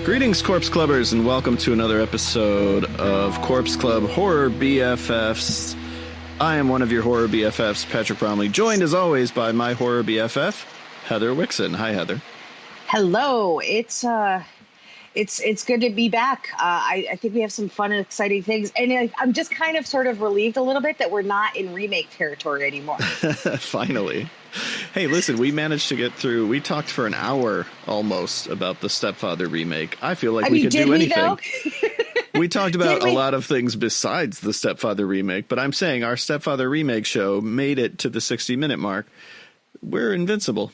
Greetings, Corpse Clubbers, and welcome to another episode of Corpse Club Horror BFFs. I am one of your Horror BFFs, Patrick Bromley, joined as always by my Horror BFF, Heather Wixson. Hi, Heather. Hello. It's good to be back. I think we have some fun and exciting things, and I'm just kind of sort of relieved a little bit that we're not in remake territory anymore. Finally. Hey, listen, we managed to get through. We talked for an hour almost about the Stepfather remake. I feel like we could do anything. We talked about a lot of things besides the Stepfather remake, but I'm saying our Stepfather remake show made it to the 60-minute mark. We're invincible.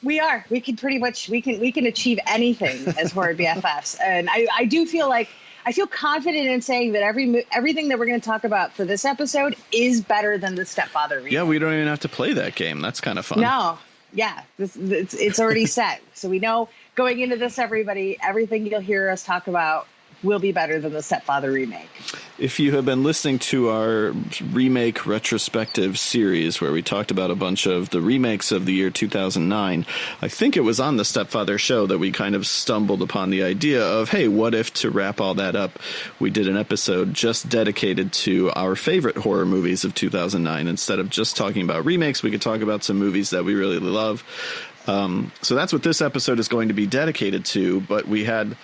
We are. We can pretty much we can achieve anything as Horror BFFs, and I do feel like I feel confident in saying that everything that we're going to talk about for this episode is better than the Stepfather remake. Yeah, we don't even have to play that game. That's kind of fun. No, yeah, it's already set, so we know going into this, everything you'll hear us talk about will be better than the Stepfather remake. If you have been listening to our remake retrospective series where we talked about a bunch of the remakes of the year 2009, I think it was on the Stepfather show that we kind of stumbled upon the idea of, hey, what if to wrap all that up, we did an episode just dedicated to our favorite horror movies of 2009. Instead of just talking about remakes, we could talk about some movies that we really love. So that's what this episode is going to be dedicated to, but we had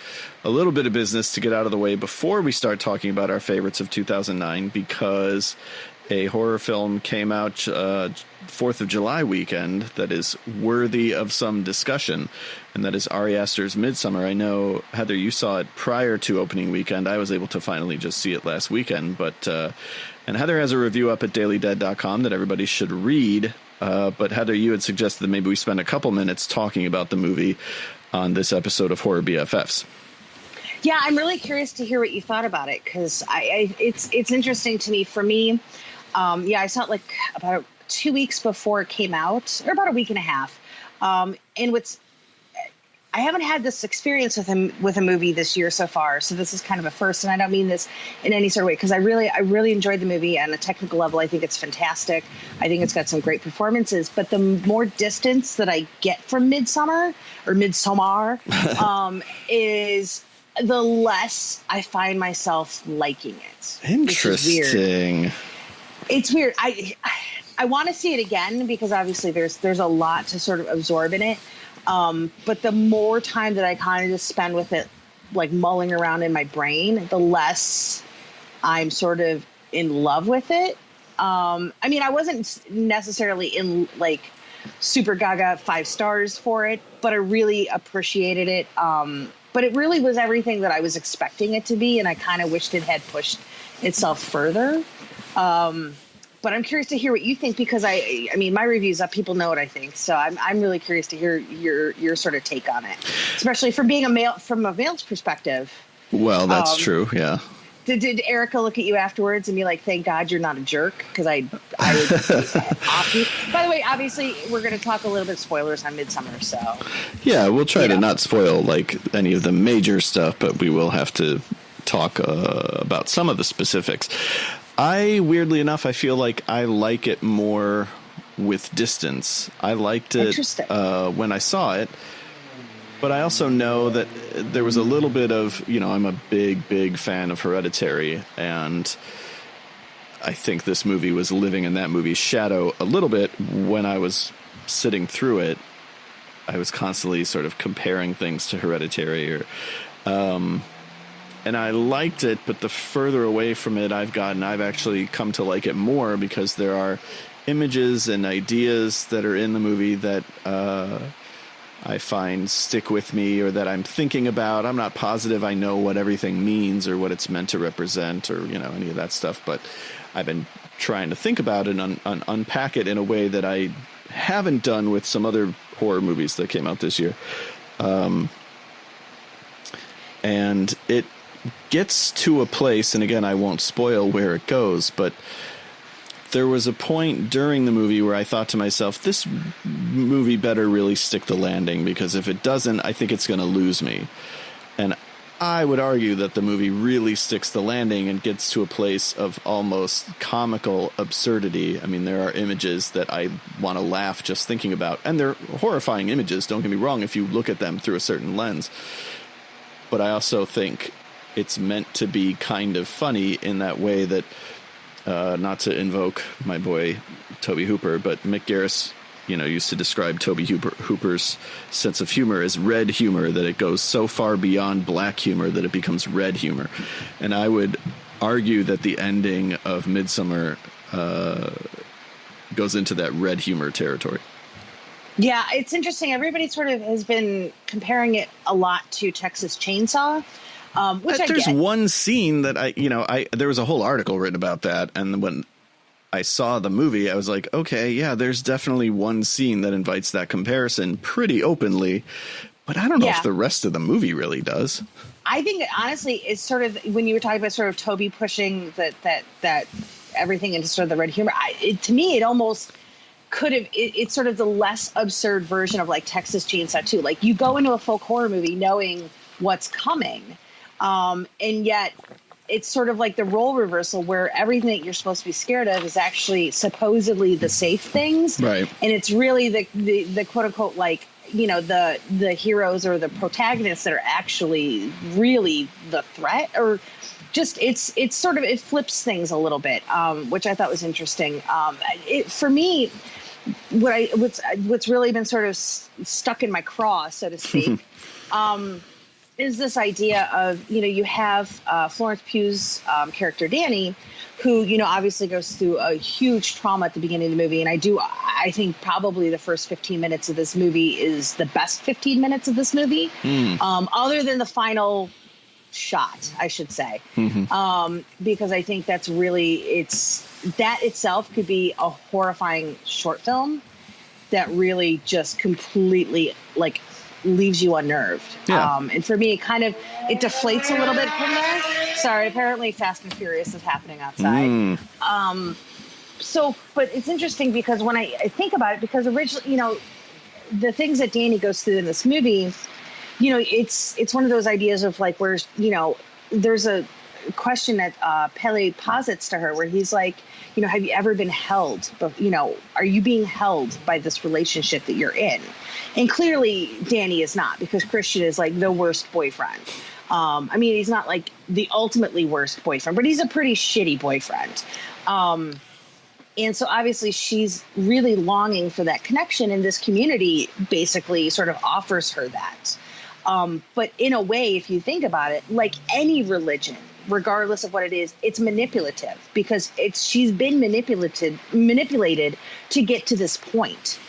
a little bit of business to get out of the way before we start talking about our favorites of 2009, because a horror film came out 4th of July weekend that is worthy of some discussion, and that is Ari Aster's Midsommar. I know, Heather, you saw it prior to opening weekend. I was able to finally just see it last weekend, but and Heather has a review up at dailydead.com that everybody should read. But Heather, you had suggested that maybe we spend a couple minutes talking about the movie on this episode of Horror BFFs. Yeah, I'm really curious to hear what you thought about it, because it's interesting to me. For me, I saw it like about 2 weeks before it came out, or about a week and a half. And I haven't had this experience with a movie this year so far, so this is kind of a first, and I don't mean this in any sort of way, because I really enjoyed the movie. On a technical level, I think it's fantastic. I think it's got some great performances, but the more distance that I get from Midsommar is the less I find myself liking it. Interesting. It's weird. I want to see it again, because obviously there's a lot to sort of absorb in it. But the more time that I kind of just spend with it, like mulling around in my brain, the less I'm sort of in love with it. I mean, I wasn't necessarily in like super gaga 5 stars for it, but I really appreciated it. But it really was everything that I was expecting it to be, and I kind of wished it had pushed itself further. But I'm curious to hear what you think, because I mean, my reviews up, people know what I think. So I'm really curious to hear your sort of take on it, especially from a male's perspective. Well, that's true. Yeah. Did Erica look at you afterwards and be like, "Thank God you're not a jerk"? Because I would off you. By the way, obviously we're going to talk a little bit spoilers on Midsommar, so yeah, we'll try to not spoil like any of the major stuff, but we will have to talk about some of the specifics. Weirdly enough, I feel like I like it more with distance. I liked it when I saw it, but I also know that there was a little bit of, I'm a big fan of Hereditary, and I think this movie was living in that movie's shadow a little bit. When I was sitting through it, I was constantly sort of comparing things to Hereditary, and I liked it, but the further away from it I've gotten, I've actually come to like it more, because there are images and ideas that are in the movie that I find stick with me, or that I'm thinking about. I'm not positive I know what everything means or what it's meant to represent, or any of that stuff, but I've been trying to think about it and unpack it in a way that I haven't done with some other horror movies that came out this year. And it gets to a place, and again, I won't spoil where it goes, but there was a point during the movie where I thought to myself, this movie better really stick the landing, because if it doesn't, I think it's going to lose me. And I would argue that the movie really sticks the landing and gets to a place of almost comical absurdity. I mean, there are images that I want to laugh just thinking about, and they're horrifying images, don't get me wrong, if you look at them through a certain lens. but I also think it's meant to be kind of funny in that way that, not to invoke my boy Toby Hooper, but Mick Garris, used to describe Toby Hooper's sense of humor as red humor, that it goes so far beyond black humor that it becomes red humor. And I would argue that the ending of Midsommar goes into that red humor territory. Yeah, it's interesting. Everybody sort of has been comparing it a lot to Texas Chainsaw, which there's one scene that there was a whole article written about that, and when I saw the movie, I was like, okay, yeah, there's definitely one scene that invites that comparison pretty openly, but I don't know if the rest of the movie really does. I think honestly, it's sort of when you were talking about sort of Toby pushing that everything into sort of the red humor. To me, it almost could have. It's sort of the less absurd version of like Texas Chainsaw 2. Like you go into a folk horror movie knowing what's coming, and yet it's sort of like the role reversal where everything that you're supposed to be scared of is actually supposedly the safe things, right? And it's really the quote unquote like, the heroes or the protagonists that are actually really the threat, or just it's sort of, it flips things a little bit, which I thought was interesting. For me, what's really been sort of stuck in my craw, so to speak, is this idea of, you have Florence Pugh's character Danny, who, obviously goes through a huge trauma at the beginning of the movie. And I think probably the first 15 minutes of this movie is the best 15 minutes of this movie, other than the final shot, I should say. Because I think that's really, that itself could be a horrifying short film that really just completely like leaves you unnerved. Yeah. And for me, it deflates a little bit from there. Sorry, apparently Fast and Furious is happening outside. But it's interesting because when I think about it, because originally, the things that Danny goes through in this movie, it's one of those ideas of like, where, there's a question that Pele posits to her where he's like, have you ever been held? But, are you being held by this relationship that you're in? And clearly Danny is not, because Christian is like the worst boyfriend. He's not like the ultimately worst boyfriend, but he's a pretty shitty boyfriend. And so obviously she's really longing for that connection, and this community basically sort of offers her that. But in a way, if you think about it, like any religion, regardless of what it is, it's manipulative, because she's been manipulated to get to this point.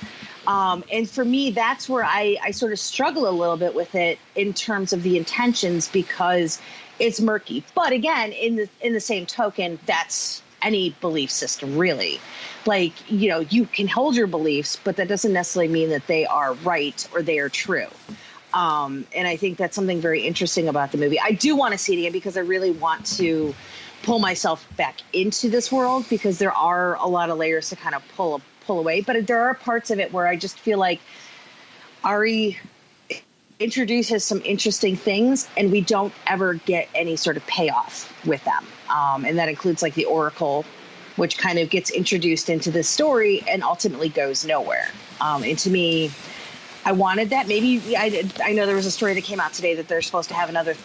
And for me, that's where I sort of struggle a little bit with it in terms of the intentions, because it's murky. But again, in the same token, that's any belief system, really. Like, you can hold your beliefs, but that doesn't necessarily mean that they are right or they are true. And I think that's something very interesting about the movie. I do want to see it again because I really want to pull myself back into this world, because there are a lot of layers to kind of pull away. But there are parts of it where I just feel like Ari introduces some interesting things and we don't ever get any sort of payoff with them. And that includes like the Oracle, which kind of gets introduced into this story and ultimately goes nowhere. And to me, I wanted that. Maybe I know there was a story that came out today that they're supposed to have another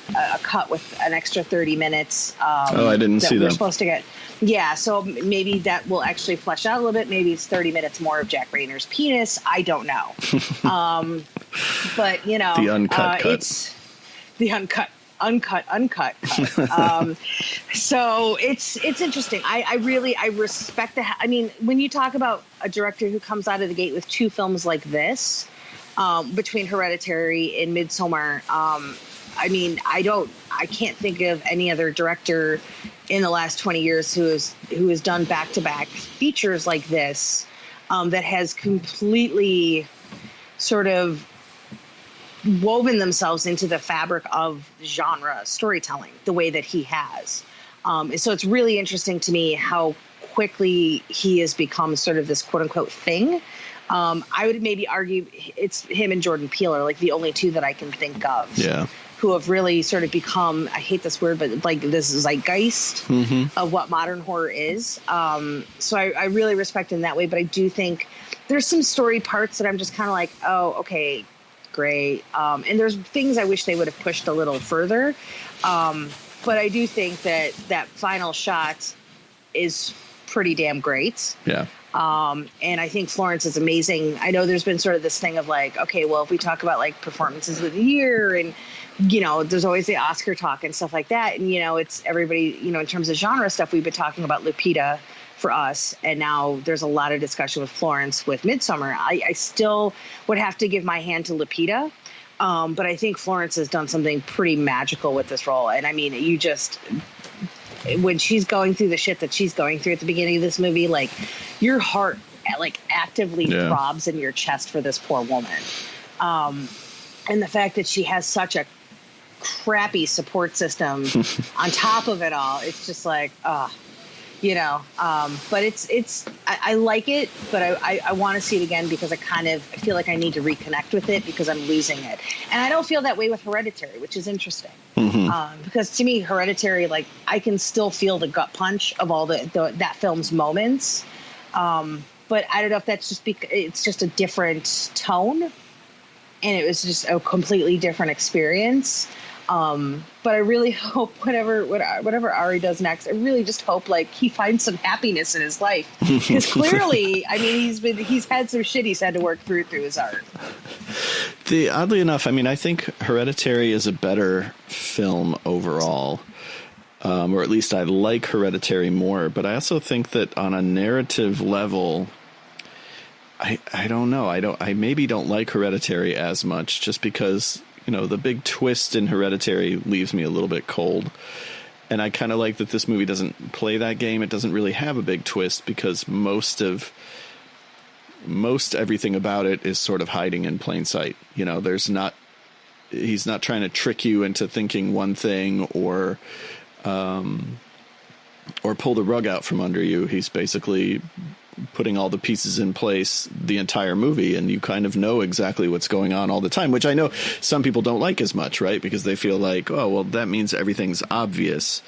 cut with an extra 30 minutes. I didn't see that. We're supposed to get. Yeah, so maybe that will actually flesh out a little bit. Maybe it's 30 minutes more of Jack Rayner's penis. I don't know. But the uncut cut. It's the uncut cut. So it's interesting. I respect when you talk about a director who comes out of the gate with two films like this, between Hereditary and Midsommar, I can't think of any other director in the last 20 years who has done back-to-back features like this, that has completely sort of woven themselves into the fabric of genre storytelling the way that he has. So it's really interesting to me how quickly he has become sort of this quote unquote thing. I would maybe argue it's him and Jordan Peele are like the only two that I can think of. Yeah. Who have really sort of become, I hate this word, but like this zeitgeist of what modern horror is. So I really respect in that way, but I do think there's some story parts that I'm just kind of like, oh, okay, great. And there's things I wish they would have pushed a little further. But I do think that final shot is pretty damn great. Yeah. And I think Florence is amazing. I know there's been sort of this thing of like, okay, well, if we talk about like performances of the year and, you know, there's always the Oscar talk and stuff like that. And, you know, it's everybody, you know, in terms of genre stuff, we've been talking about Lupita for us. And now there's a lot of discussion with Florence with Midsommar. I still would have to give my hand to Lupita. But I think Florence has done something pretty magical with this role. And I mean, you just, when she's going through the shit that she's going through at the beginning of this movie, like your heart like actively throbs in your chest for this poor woman. And the fact that she has such a crappy support system on top of it all, it's just like, you know, but I like it, but I want to see it again because I feel like I need to reconnect with it because I'm losing it. And I don't feel that way with Hereditary, which is interesting. Because to me, Hereditary, like I can still feel the gut punch of all that film's moments. But I don't know if that's just because it's just a different tone and it was just a completely different experience. But I really hope whatever Ari does next, I really just hope like he finds some happiness in his life because clearly, I mean, he's had some shit he's had to work through his art. Oddly enough, I mean, I think Hereditary is a better film overall, or at least I like Hereditary more. But I also think that on a narrative level, I don't know. I maybe don't like Hereditary as much just because, you know, the big twist in Hereditary leaves me a little bit cold. And I kind of like that this movie doesn't play that game. It doesn't really have a big twist because most everything about it is sort of hiding in plain sight. You know, he's not trying to trick you into thinking one thing or pull the rug out from under you. He's basically putting all the pieces in place the entire movie, and you kind of know exactly what's going on all the time, which I know some people don't like as much, right? Because they feel like, oh, well, that means everything's obvious.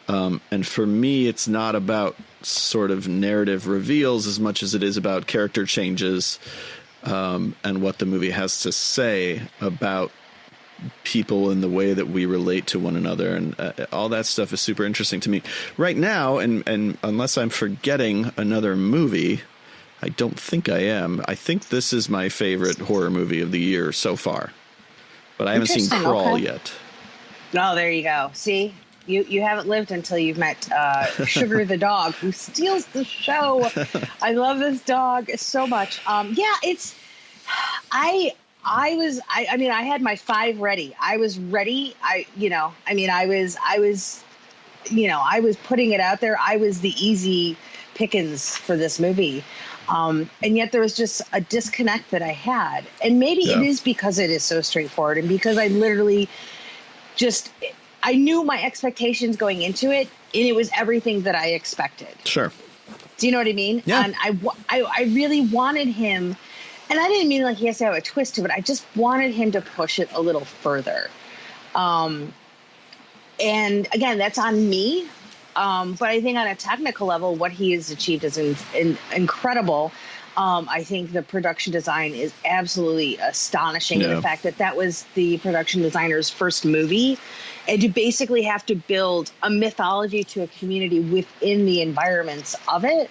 And for me, it's not about sort of narrative reveals as much as it is about character changes, and what the movie has to say about people and the way that we relate to one another, and all that stuff is super interesting to me right now. And unless I'm forgetting another movie, I don't think I am. I think this is my favorite horror movie of the year so far, but I haven't seen Crawl yet. Oh, there you go. See, you haven't lived until you've met Sugar the dog, who steals the show. I love this dog so much. I mean, I had my 5 ready. I was ready. I was putting it out there. I was the easy pickings for this movie. And yet there was just a disconnect that I had. And maybe it is because it is so straightforward and because I literally I knew my expectations going into it, and it was everything that I expected. Sure. Do you know what I mean? Yeah. And I really wanted him. And I didn't mean like he has to have a twist to it. I just wanted him to push it a little further. And again, that's on me. But I think on a technical level, what he has achieved is incredible. I think the production design is absolutely astonishing. Yeah. The fact that was the production designer's first movie, and to basically have to build a mythology to a community within the environments of it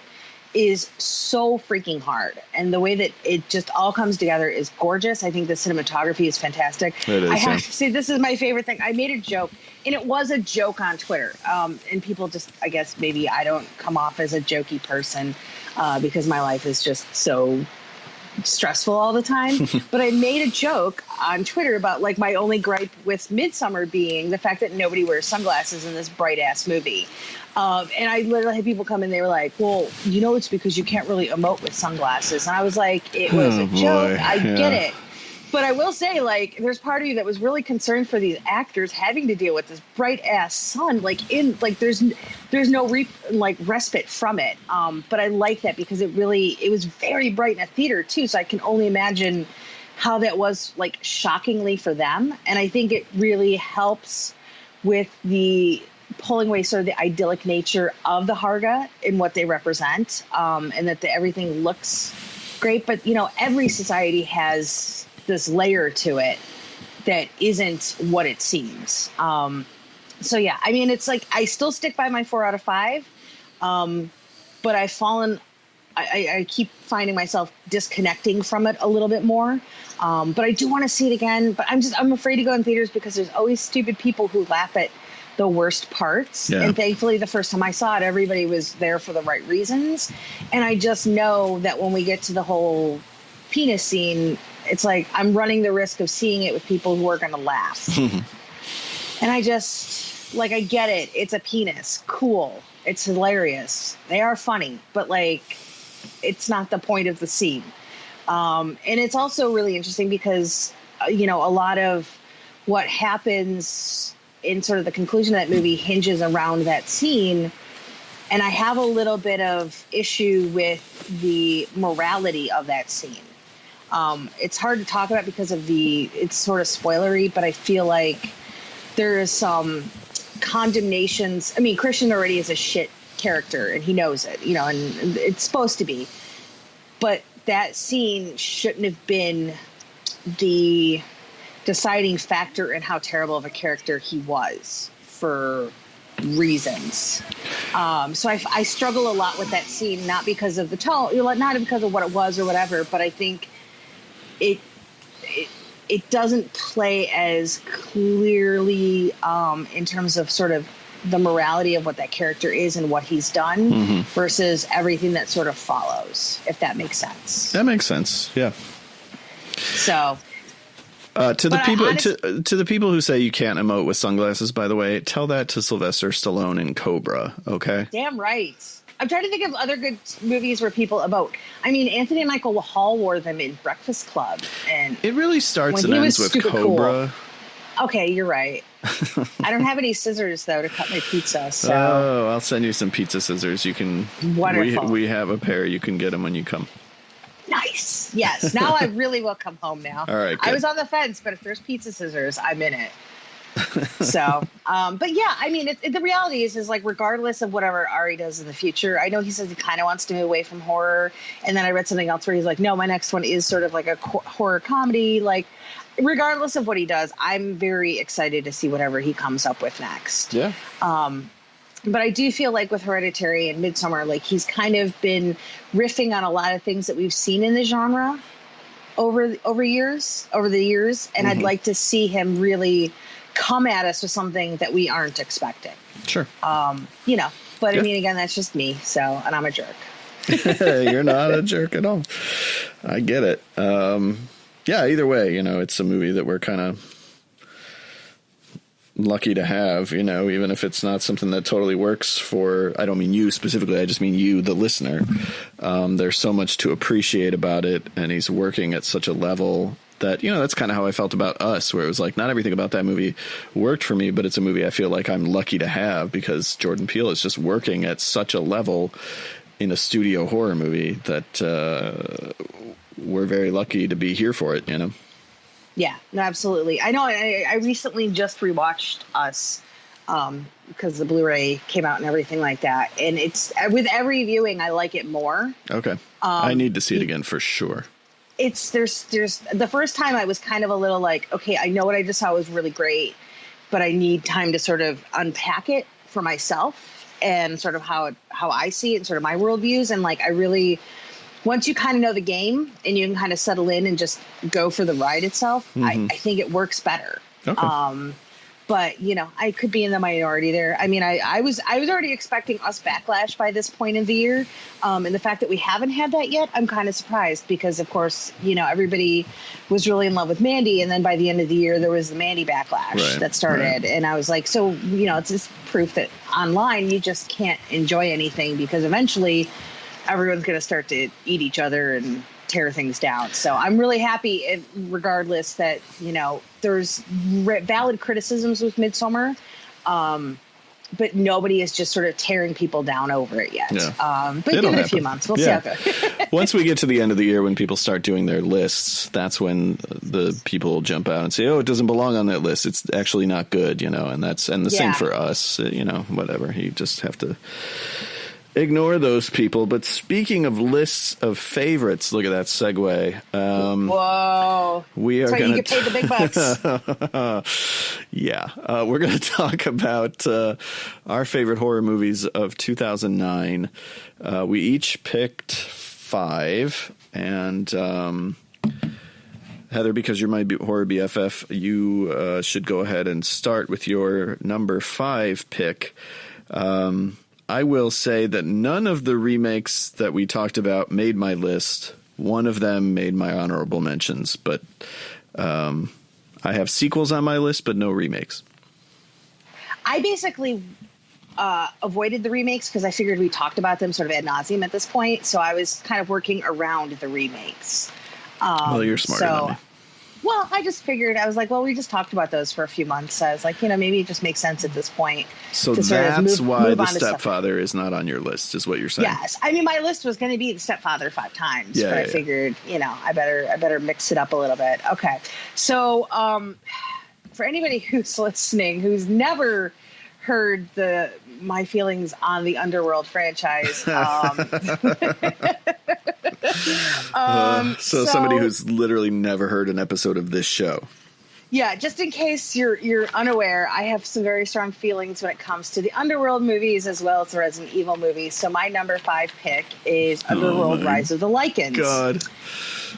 is so freaking hard. And the way that it just all comes together is gorgeous. I think the cinematography is fantastic. It is, I have to say, this is my favorite thing. I made a joke, and it was a joke on Twitter. And people just, I guess maybe I don't come off as a jokey person because my life is just so stressful all the time. But I made a joke on Twitter about like my only gripe with Midsommar being the fact that nobody wears sunglasses in this bright ass movie. And I literally had people come in, they were like, well, you know, it's because you can't really emote with sunglasses. And I was like, it was a joke. I get it. But I will say, like, there's part of you that was really concerned for these actors having to deal with this bright ass sun, there's no respite from it. But I like that because it was very bright in a theater too. So I can only imagine how that was like shockingly for them. And I think it really helps with the pulling away sort of the idyllic nature of the Harga and what they represent, and that everything looks great. But, you know, every society has this layer to it that isn't what it seems. So yeah, I mean, it's like, I still stick by my 4 out of 5. But I keep finding myself disconnecting from it a little bit more. But I do want to see it again, but I'm afraid to go in theaters because there's always stupid people who laugh at the worst parts. Yeah. And thankfully the first time I saw it, everybody was there for the right reasons. And I just know that when we get to the whole penis scene, it's like, I'm running the risk of seeing it with people who are going to laugh. And I just, like, I get it. It's a penis. Cool. It's hilarious. They are funny, but like, it's not the point of the scene. And it's also really interesting because, you know, a lot of what happens in sort of the conclusion of that movie hinges around that scene. And I have a little bit of issue with the morality of that scene. It's hard to talk about because of it's sort of spoilery, but I feel like there is some condemnations. I mean, Christian already is a shit character and he knows it, you know, and it's supposed to be, but that scene shouldn't have been the deciding factor in how terrible of a character he was for reasons. So I struggle a lot with that scene, not because of the tone, not because of what it was or whatever, but I think it doesn't play as clearly in terms of sort of the morality of what that character is and what he's done versus everything that sort of follows, if that makes sense. That makes sense. Yeah. So to the people who say you can't emote with sunglasses, by the way, tell that to Sylvester Stallone in Cobra. Okay. Damn right. I'm trying to think of other good movies where people emote. I mean, Anthony Michael Hall wore them in Breakfast Club, and it really starts and ends with Cobra. Cool. Okay, you're right. I don't have any scissors though to cut my pizza. So I'll send you some pizza scissors. You can. Wonderful. We have a pair. You can get them when you come. Nice. Yes. Now I really will come home now. All right. Good. I was on the fence, but if there's pizza scissors, I'm in it. So, but yeah, I mean, the reality is like, regardless of whatever Ari does in the future, I know he says he kind of wants to move away from horror. And then I read something else where he's like, no, my next one is sort of like a horror comedy. Like, regardless of what he does, I'm very excited to see whatever he comes up with next. Yeah. But I do feel like with Hereditary and Midsommar, like he's kind of been riffing on a lot of things that we've seen in the genre over the years. And I'd like to see him really come at us with something that we aren't expecting. Sure. You know, but I mean, again, that's just me. So, and I'm a jerk. You're not a jerk at all. I get it. Yeah, either way, you know, it's a movie that we're kind of lucky to have, you know, even if it's not something that totally works for, I don't mean you specifically, I just mean you, the listener. There's so much to appreciate about it, and he's working at such a level that, you know, that's kind of how I felt about Us, where it was like, not everything about that movie worked for me, but it's a movie I feel like I'm lucky to have because Jordan Peele is just working at such a level in a studio horror movie that we're very lucky to be here for it, you know? Yeah, no, absolutely. I know I recently just rewatched Us because the Blu-ray came out and everything like that. And it's with every viewing, I like it more. Okay. I need to see it again for sure. There's the first time I was kind of a little like, okay, I know what I just saw was really great, but I need time to sort of unpack it for myself and sort of how I see it and sort of my worldviews. And like, I really, once you kind of know the game and you can kind of settle in and just go for the ride itself, I think it works better. Okay. But, you know, I could be in the minority there. I mean, I was already expecting Us backlash by this point in the year. And the fact that we haven't had that yet, I'm kind of surprised because, of course, you know, everybody was really in love with Mandy. And then by the end of the year, there was the Mandy backlash that started. Right. And I was like, so, you know, it's just proof that online you just can't enjoy anything because eventually everyone's going to start to eat each other and tear things down. So I'm really happy regardless that, you know, there's valid criticisms with Midsommar, but nobody is just sort of tearing people down over it yet. Yeah. But give it a few months. We'll see how it goes. Once we get to the end of the year, when people start doing their lists, that's when the people will jump out and say, oh, it doesn't belong on that list. It's actually not good, you know, and the same for Us, you know, whatever. You just have to Ignore those people. But speaking of lists of favorites, look at that segue. Whoa. We are going to... you get paid the big bucks. Yeah. We're going to talk about our favorite horror movies of 2009. We each picked 5. And Heather, because you're my horror BFF, you should go ahead and start with your number 5 pick. I will say that none of the remakes that we talked about made my list. One of them made my honorable mentions, but I have sequels on my list, but no remakes. I basically avoided the remakes because I figured we talked about them sort of ad nauseum at this point, so I was kind of working around the remakes. Well, you're smarter than me. Well, I just figured, I was like, well, we just talked about those for a few months. So I was like, maybe it just makes sense at this point. So that's why The Stepfather is not on your list, is what you're saying? Yes. I mean, my list was going to be The Stepfather 5 times, but I figured, I better mix it up a little bit. Okay. So for anybody who's listening, who's never heard my feelings on the Underworld franchise. So somebody who's literally never heard an episode of this show. Yeah, just in case you're unaware, I have some very strong feelings when it comes to the Underworld movies as well as the Resident Evil movies. So my number 5 pick is Underworld Rise of the Lycans. God.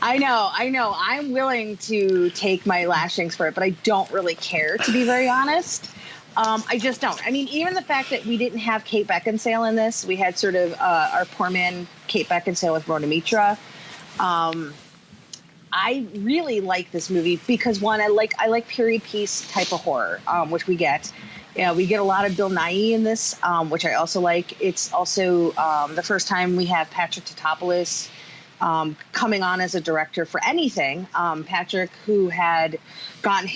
I know. I'm willing to take my lashings for it, but I don't really care, to be very honest. I just don't. I mean, even the fact that we didn't have Kate Beckinsale in this, we had sort of our poor man Kate Beckinsale with Rona Mitra. I really like this movie because, one, I like period piece type of horror, which we get. We get a lot of Bill Nighy in this, which I also like. It's also the first time we have Patrick Tatopoulos coming on as a director for anything. Patrick, who had gotten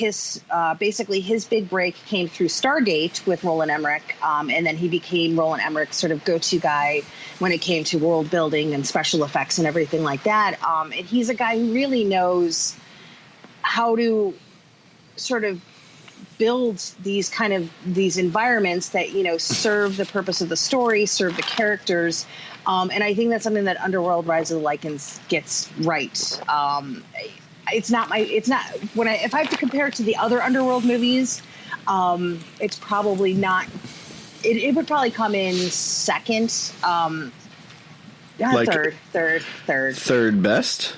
basically his big break came through Stargate with Roland Emmerich, and then he became Roland Emmerich's sort of go-to guy when it came to world building and special effects and everything like that. And he's a guy who really knows how to sort of build these environments that, serve the purpose of the story, serve the characters. And I think that's something that Underworld Rise of the Lycans gets right. If I have to compare it to the other Underworld movies, it's probably not, it would probably come in second, third. Third best?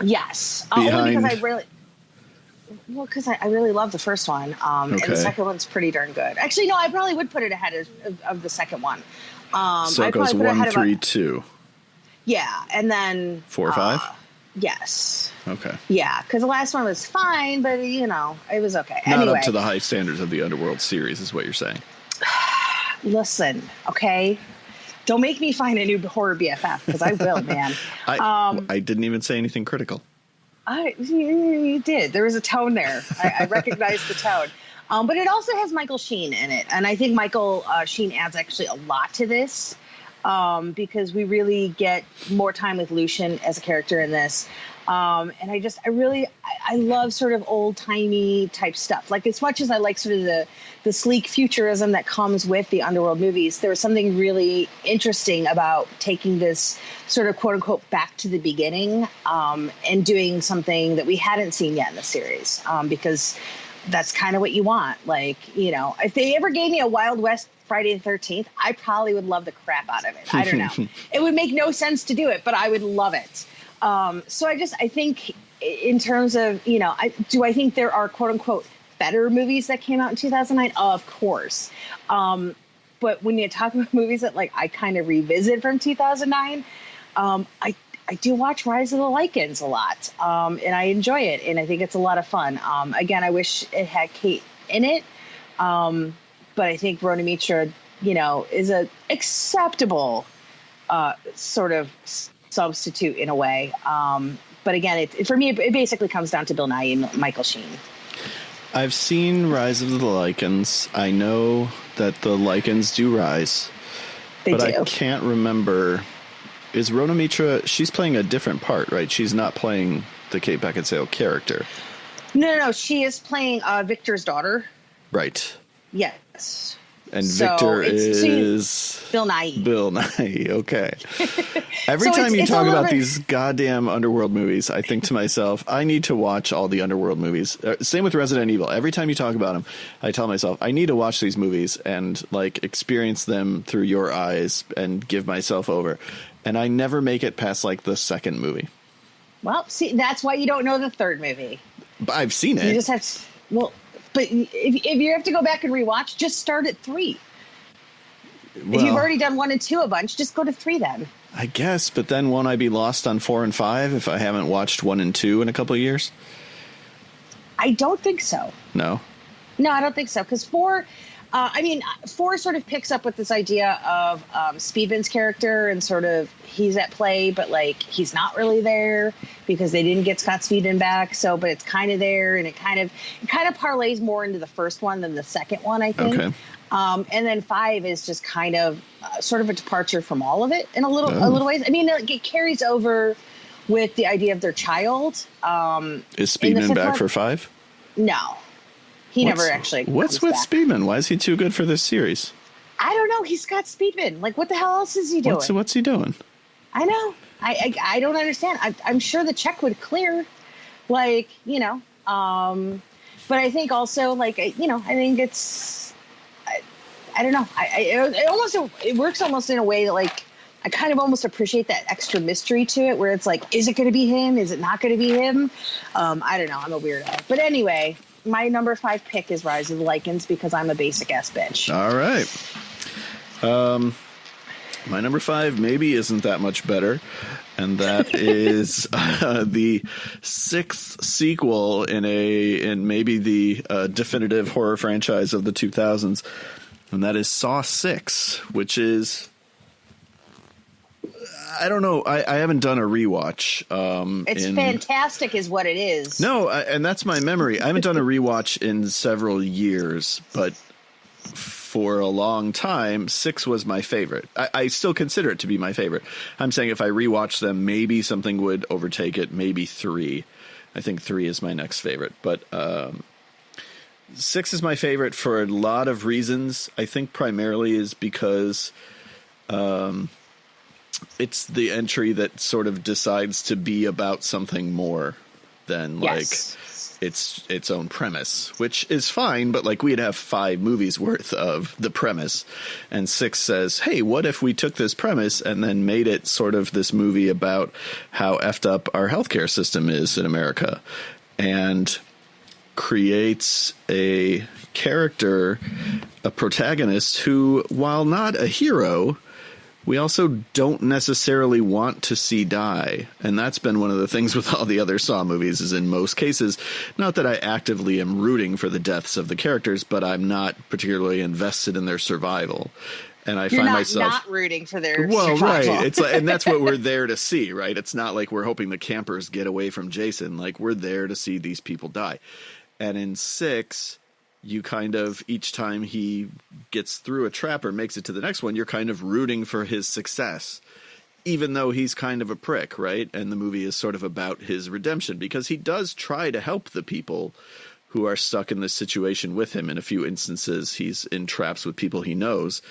Yes. Behind... because I really love the first one. And the second one's pretty darn good. Actually, no, I probably would put it ahead of the second one. So it goes 1, 3, 2. Yeah, and then 4, 5. Yes. Okay. Yeah, because the last one was fine, but it was okay. Not up to the high standards of the Underworld series, is what you're saying. Listen, okay, don't make me find a new horror BFF because I will, man. I didn't even say anything critical. You did. There was a tone there. I recognized the tone. But it also has Michael Sheen in it. And I think Michael Sheen adds actually a lot to this because we really get more time with Lucian as a character in this. And I love sort of old timey type stuff. Like, as much as I like sort of the sleek futurism that comes with the Underworld movies, there was something really interesting about taking this sort of quote unquote back to the beginning and doing something that we hadn't seen yet in the series because that's kind of what you want. Like, if they ever gave me a Wild West Friday the 13th, I probably would love the crap out of it. I don't know. It would make no sense to do it, but I would love it. So I think in terms of, I think there are quote unquote better movies that came out in 2009? Of course. But when you talk about movies that I kind of revisit from 2009, I do watch Rise of the Lycans a lot. And I enjoy it. And I think it's a lot of fun. Again, I wish it had Kate in it. But I think Rona Mitra, is a acceptable sort of substitute in a way. But again, for me, it basically comes down to Bill Nighy and Michael Sheen. I've seen Rise of the Lycans. I know that the Lycans do rise. They do. I can't remember. Is Rona Mitra, she's playing a different part, right? She's not playing the Kate Beckinsale character. No. She is playing Victor's daughter. Right. Yes. And So Victor it's is Bill Nighy. Bill Nighy. Okay. Every So time you it's talk a little about bit- these goddamn Underworld movies, I think to myself, I need to watch all the Underworld movies. Same with Resident Evil. Every time you talk about them, I tell myself, I need to watch these movies and like experience them through your eyes and give myself over. And I never make it past like the second movie. Well, see, that's why you don't know the third movie. But I've seen it. You just have to, well, but if you have to go back and rewatch, just start at 3. If you've already done 1 and 2 a bunch, just go to 3 then. I guess, but then won't I be lost on 4 and 5 if I haven't watched 1 and 2 in a couple of years? I don't think so. No. No, I don't think so. Because 4, 4 sort of picks up with this idea of Speedman's character and sort of he's at play, but like he's not really there because they didn't get Scott Speedman back. So, but it's kind of there, and it kind of parlays more into the first one than the second one, I think. Okay. And then 5 is just kind of sort of a departure from all of it in a little ways. I mean, it carries over with the idea of their child. Is Speedman back for 5? No, he never actually. What's with back. Speedman? Why is he too good for this series? I don't know. He's Scott Speedman. Like, what the hell else is he doing? What's he doing? I know. I don't understand. I'm sure the check would clear. Like, you know. But I think also, like, you know, I think it's. I don't know. It works almost in a way that, like, I kind of almost appreciate that extra mystery to it, where it's like, is it going to be him? Is it not going to be him? I don't know. I'm a weirdo. But anyway, my number 5 pick is Rise of the Lycans because I'm a basic ass bitch. All right. My number 5 maybe isn't that much better, and that is the 6th sequel in maybe the definitive horror franchise of the 2000s. And that is Saw 6, which is, I don't know. I haven't done a rewatch. It's fantastic is what it is. No, and that's my memory. I haven't done a rewatch in several years, but for a long time, 6 was my favorite. I still consider it to be my favorite. I'm saying if I rewatch them, maybe something would overtake it, maybe 3. I think 3 is my next favorite, but 6 is my favorite for a lot of reasons. I think primarily is because it's the entry that sort of decides to be about something more than like its own premise, which is fine, but like we'd have 5 movies worth of the premise, and 6 says, hey, what if we took this premise and then made it sort of this movie about how effed up our healthcare system is in America, and creates a character, a protagonist who, while not a hero, we also don't necessarily want to see die. And that's been one of the things with all the other Saw movies, is in most cases, not that I actively am rooting for the deaths of the characters, but I'm not particularly invested in their survival. And I find myself not rooting for their survival. Right. It's like, and that's what we're there. there to see, right? It's not like we're hoping the campers get away from Jason. Like, we're there to see these people die. And in 6, you kind of, each time he gets through a trap or makes it to the next one, you're kind of rooting for his success, even though he's kind of a prick, right? And the movie is sort of about his redemption, because he does try to help the people who are stuck in this situation with him. In a few instances, he's in traps with people he knows,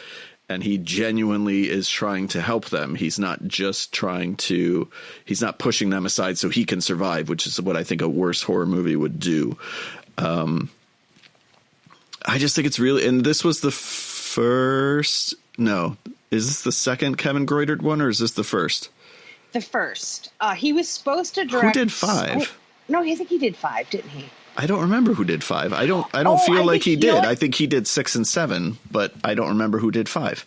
and he genuinely is trying to help them. He's not just he's not pushing them aside so he can survive, which is what I think a worse horror movie would do. I just think it's really, and this was the first, no, is this the second Kevin Greutert one, or is this the first? The first. He was supposed to direct. Who did 5? No, I think he did 5, didn't he? I don't remember who did 5. I don't feel like he did. I think he did 6 and 7, but I don't remember who did 5.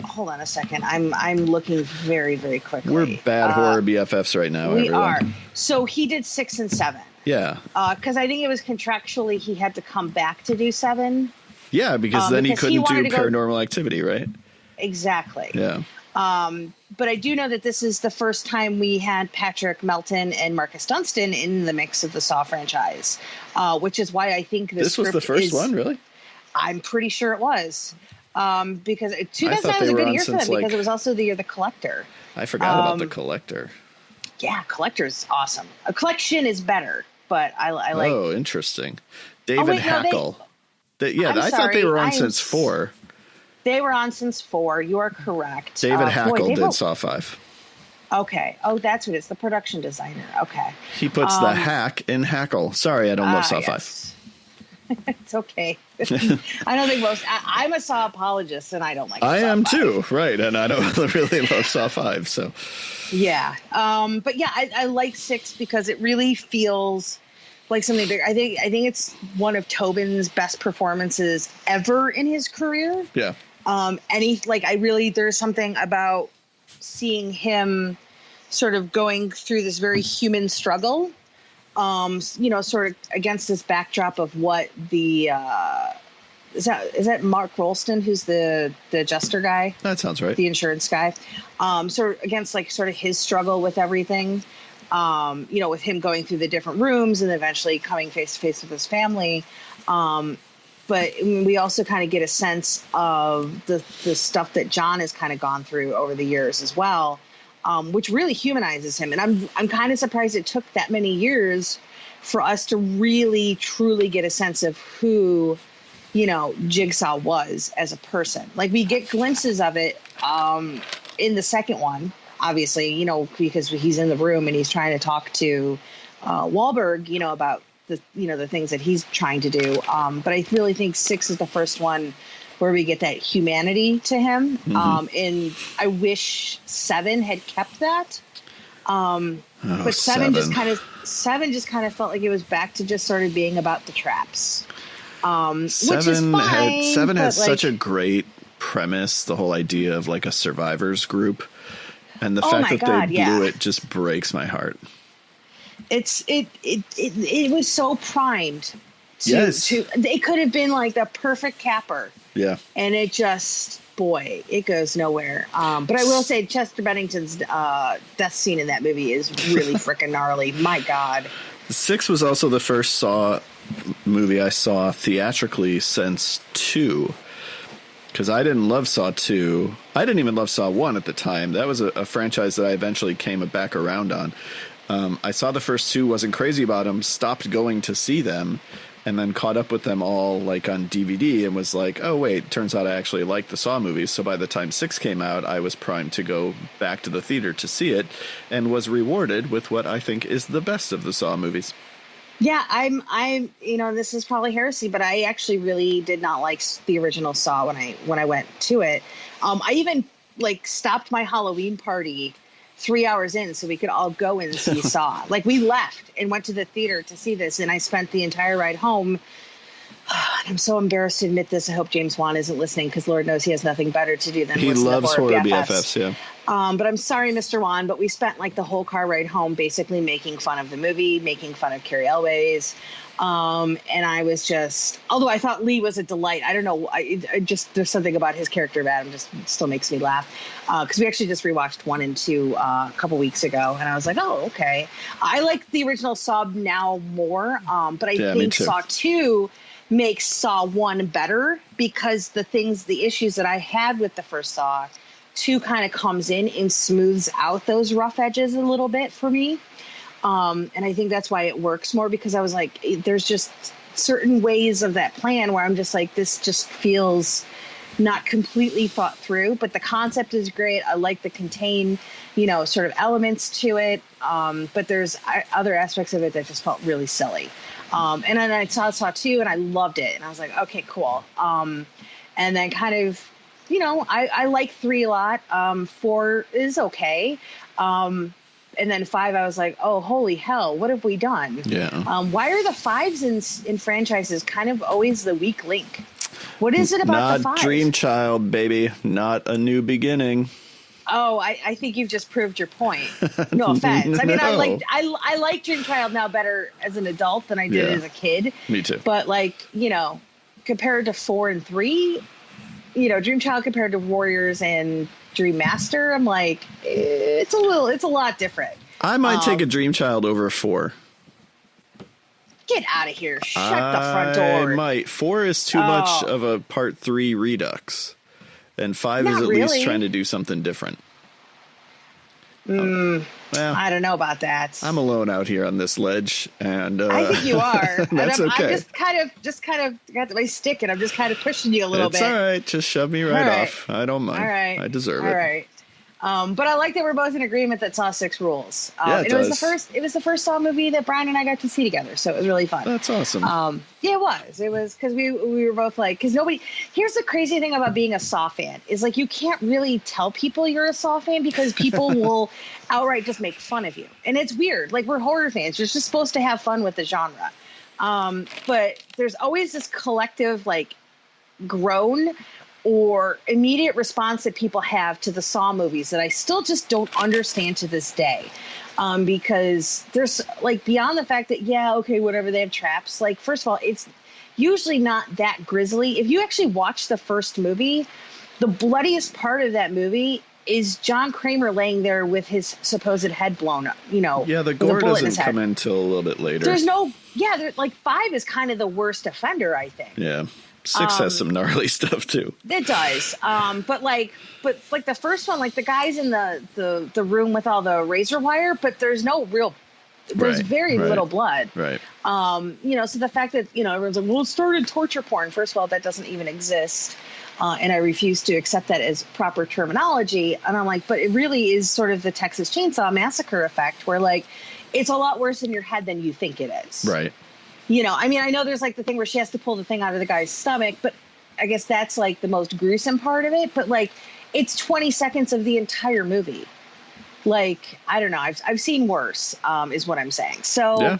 Hold on a second. I'm looking very, very quickly. We're bad horror BFFs right now. We everyone. are. So he did 6 and 7. Yeah. Because I think it was contractually he had to come back to do 7. Yeah, because then he couldn't do do Paranormal Activity, right? Exactly. Yeah. But I do know that this is the first time we had Patrick Melton and Marcus Dunstan in the mix of the Saw franchise, which is why I think this was the first one, really? I'm pretty sure it was. Because 2009 was a good year for them, because it was also the year The Collector. I forgot about The Collector. Yeah, Collector is awesome. A Collection is better, but I like... Oh, interesting. David No, Hackle. I thought they were on since 4. They were on since 4. You are correct. David Hackle did Saw 5. Okay. Oh, that's what it is. The production designer. Okay. He puts the hack in Hackle. Sorry, I don't love Saw 5. It's okay. I don't think I'm a Saw apologist, and I don't like Saw 5. I am too, right? And I don't really love Saw 5, so. Yeah. But yeah, I like 6 because it really feels like something big. I think it's one of Tobin's best performances ever in his career. Yeah. There's something about seeing him sort of going through this very human struggle, sort of against this backdrop of what the, is that Mark Rolston, who's the adjuster guy? That sounds right. The insurance guy. Sort of against sort of his struggle with everything, with him going through the different rooms and eventually coming face to face with his family. But we also kind of get a sense of the stuff that John has kind of gone through over the years as well, which really humanizes him. And I'm kind of surprised it took that many years for us to really, truly get a sense of who, Jigsaw was as a person. Like, we get glimpses of it in the second one, obviously, because he's in the room and he's trying to talk to Wahlberg, about the things that he's trying to do. But I really think 6 is the first one where we get that humanity to him. And I wish 7 had kept that. But 7 just kind of felt like it was back to just sort of being about the traps. Which is fine. 7 has such a great premise, the whole idea of like a survivors group. And the fact that they blew it just breaks my heart. It was so primed it could have been like the perfect capper. Yeah. And it just, boy, it goes nowhere. But I will say Chester Bennington's death scene in that movie is really freaking gnarly. My God. 6 was also the first Saw movie I saw theatrically since 2. Because I didn't love Saw 2. I didn't even love Saw 1 at the time. That was a franchise that I eventually came back around on. I saw the first 2, wasn't crazy about them, stopped going to see them, and then caught up with them all like on DVD and was like, oh, wait, turns out I actually like the Saw movies. So by the time 6 came out, I was primed to go back to the theater to see it and was rewarded with what I think is the best of the Saw movies. Yeah, I'm this is probably heresy, but I actually really did not like the original Saw when I went to it. I even stopped my Halloween party 3 hours in so we could all go and see Saw. Like, we left and went to the theater to see this, and I spent the entire ride home. I'm so embarrassed to admit this. I hope James Wan isn't listening, because Lord knows he has nothing better to do than listen to Horror BFFs. He loves Horror BFFs, yeah. But I'm sorry, Mr. Wan, but we spent the whole car ride home basically making fun of the movie, making fun of Carrie Elways. And I was just, although I thought Lee was a delight, I don't know, I just, there's something about his character of Adam just still makes me laugh. Because we actually just rewatched 1 and 2 a couple weeks ago, and I was like, oh, okay. I like the original Saw now more, but I think Saw 2 makes Saw 1 better, because the issues that I had with the first Saw 2 kind of comes in and smooths out those rough edges a little bit for me. And I think that's why it works more, because I was like, there's just certain ways of that plan where I'm just like, this just feels not completely thought through, but the concept is great. I like the contained, sort of elements to it. But there's other aspects of it that just felt really silly. And then I saw 2 and I loved it. And I was like, okay, cool. And then kind of, I like 3 a lot. 4 is okay. And then 5, I was like, oh, holy hell, what have we done? Yeah. Why are the 5s in franchises kind of always the weak link? What is it about the 5s? Not Dreamchild, baby. Not a new beginning. Oh, I think you've just proved your point. No offense. I mean, no. I like Dreamchild now better as an adult than I did as a kid. Me too. But compared to 4 and 3, Dreamchild compared to Warriors and Dream Master, I'm like, it's a lot different. I might take a Dreamchild over 4. Get out of here. Shut the front door. I might. 4 is too much of a part 3 redux. And 5 is at least trying to do something different. Well, I don't know about that. I'm alone out here on this ledge, and I think you are. that's okay. I'm just kind of got my stick, and I'm just kind of pushing you a little bit. It's all right. Just shove me right off. I don't mind. All right. I deserve it. All right. But I like that we're both in agreement that Saw 6 rules. It was does. it was the first Saw movie that Brian and I got to see together, so it was really fun. That's awesome. Yeah, it was because we were both like, because here's the crazy thing about being a Saw fan is like you can't really tell people you're a Saw fan because people will outright just make fun of you, and it's weird. Like, we're horror fans, you're just supposed to have fun with the genre, but there's always this collective like groan or immediate response that people have to the Saw movies that I still just don't understand to this day. Because there's like, beyond the fact that, yeah, okay, whatever, they have traps. Like, first of all, it's usually not that grisly. If you actually watch the first movie, the bloodiest part of that movie is John Kramer laying there with his supposed head blown up, Yeah, the gore doesn't come in till a little bit later. Like 5 is kind of the worst offender, I think. Yeah. 6 has some gnarly stuff too. It does. But the first one, like the guy's in the room with all the razor wire, but there's very little blood. Right. So the fact that, everyone's like, well, it started torture porn. First of all, that doesn't even exist. And I refuse to accept that as proper terminology. And I'm like, but it really is sort of the Texas Chainsaw Massacre effect where like, it's a lot worse in your head than you think it is. Right. I know there's like the thing where she has to pull the thing out of the guy's stomach, but I guess that's like the most gruesome part of it. But like, it's 20 seconds of the entire movie. Like, I don't know. I've seen worse, is what I'm saying. So,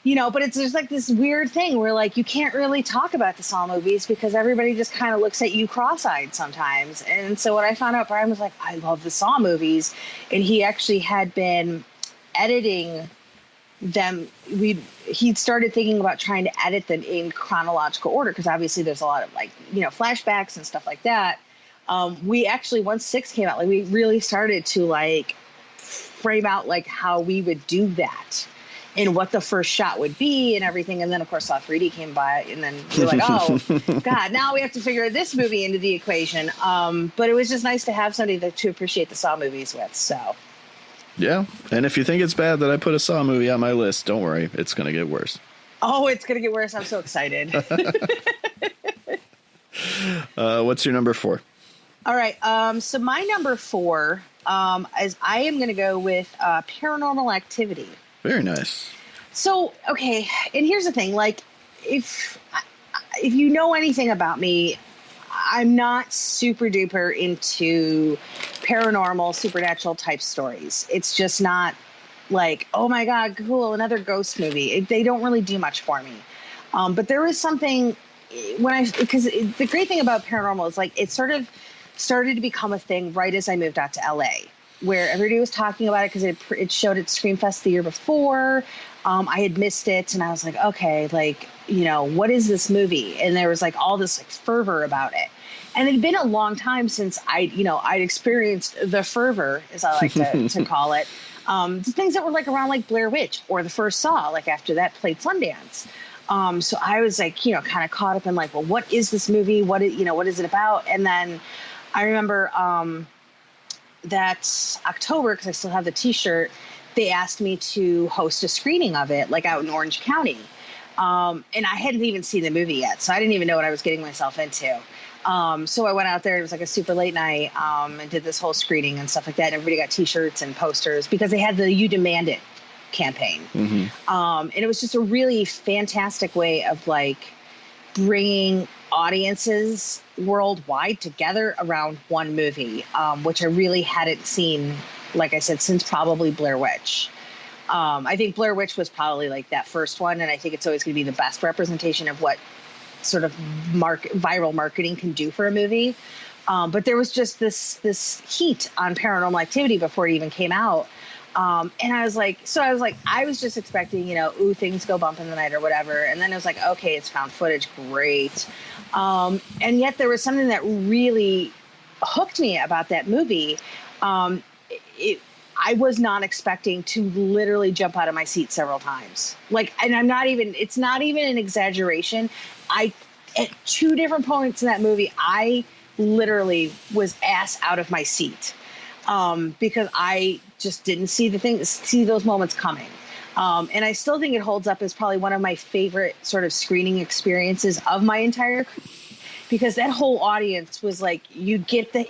yeah. But there's like this weird thing where like, you can't really talk about the Saw movies because everybody just kind of looks at you cross-eyed sometimes. And so when I found out, Brian was like, I love the Saw movies. And he actually had been editing them. He'd started thinking about trying to edit them in chronological order because obviously there's a lot of like flashbacks and stuff like that. We actually, once 6 came out, like we really started to like frame out like how we would do that and what the first shot would be and everything. And then of course Saw 3D came by, and then we were like, oh God, now we have to figure this movie into the equation. But it was just nice to have somebody to appreciate the Saw movies with. So. Yeah, and if you think it's bad that I put a Saw movie on my list, don't worry. It's going to get worse. Oh, it's going to get worse. I'm so excited. What's your number 4? All right. So my number 4 is I am going to go with Paranormal Activity. Very nice. So, okay, and here's the thing. Like, if you know anything about me, I'm not super duper into paranormal, supernatural type stories. It's just not like, oh my God, cool, another ghost movie. They don't really do much for me. But there was something because the great thing about paranormal is like it sort of started to become a thing right as I moved out to LA, where everybody was talking about it because it showed at Screamfest the year before. I had missed it, and I was like, okay, like, what is this movie? And there was like all this like fervor about it. And it had been a long time since I'd experienced the fervor, as I like to call it. Things that were like around like Blair Witch or the first Saw, like after that played Sundance. So I was like, kind of caught up in like, well, what is this movie? What is it about? And then I remember that October, because I still have the T-shirt, they asked me to host a screening of it, like out in Orange County. And I hadn't even seen the movie yet, so I didn't even know what I was getting myself into. So I went out there. It was like a super late night, and did this whole screening and stuff like that. And everybody got T-shirts and posters because they had the "You Demand It" campaign. Mm-hmm. And it was just a really fantastic way of like bringing audiences worldwide together around one movie, which I really hadn't seen, like I said, since probably Blair Witch. I think Blair Witch was probably like that first one, and I think it's always going to be the best representation of what sort of viral marketing can do for a movie. But there was just this heat on Paranormal Activity before it even came out. And I was just expecting, things go bump in the night or whatever. And then it was like, okay, it's found footage. Great. And yet there was something that really hooked me about that movie. I was not expecting to literally jump out of my seat several times. And it's not even an exaggeration. At 2 different points in that movie, I literally was ass out of my seat. because I just didn't see those moments coming. And I still think it holds up as probably one of my favorite sort of screening experiences of my entire career, because that whole audience was like, you get that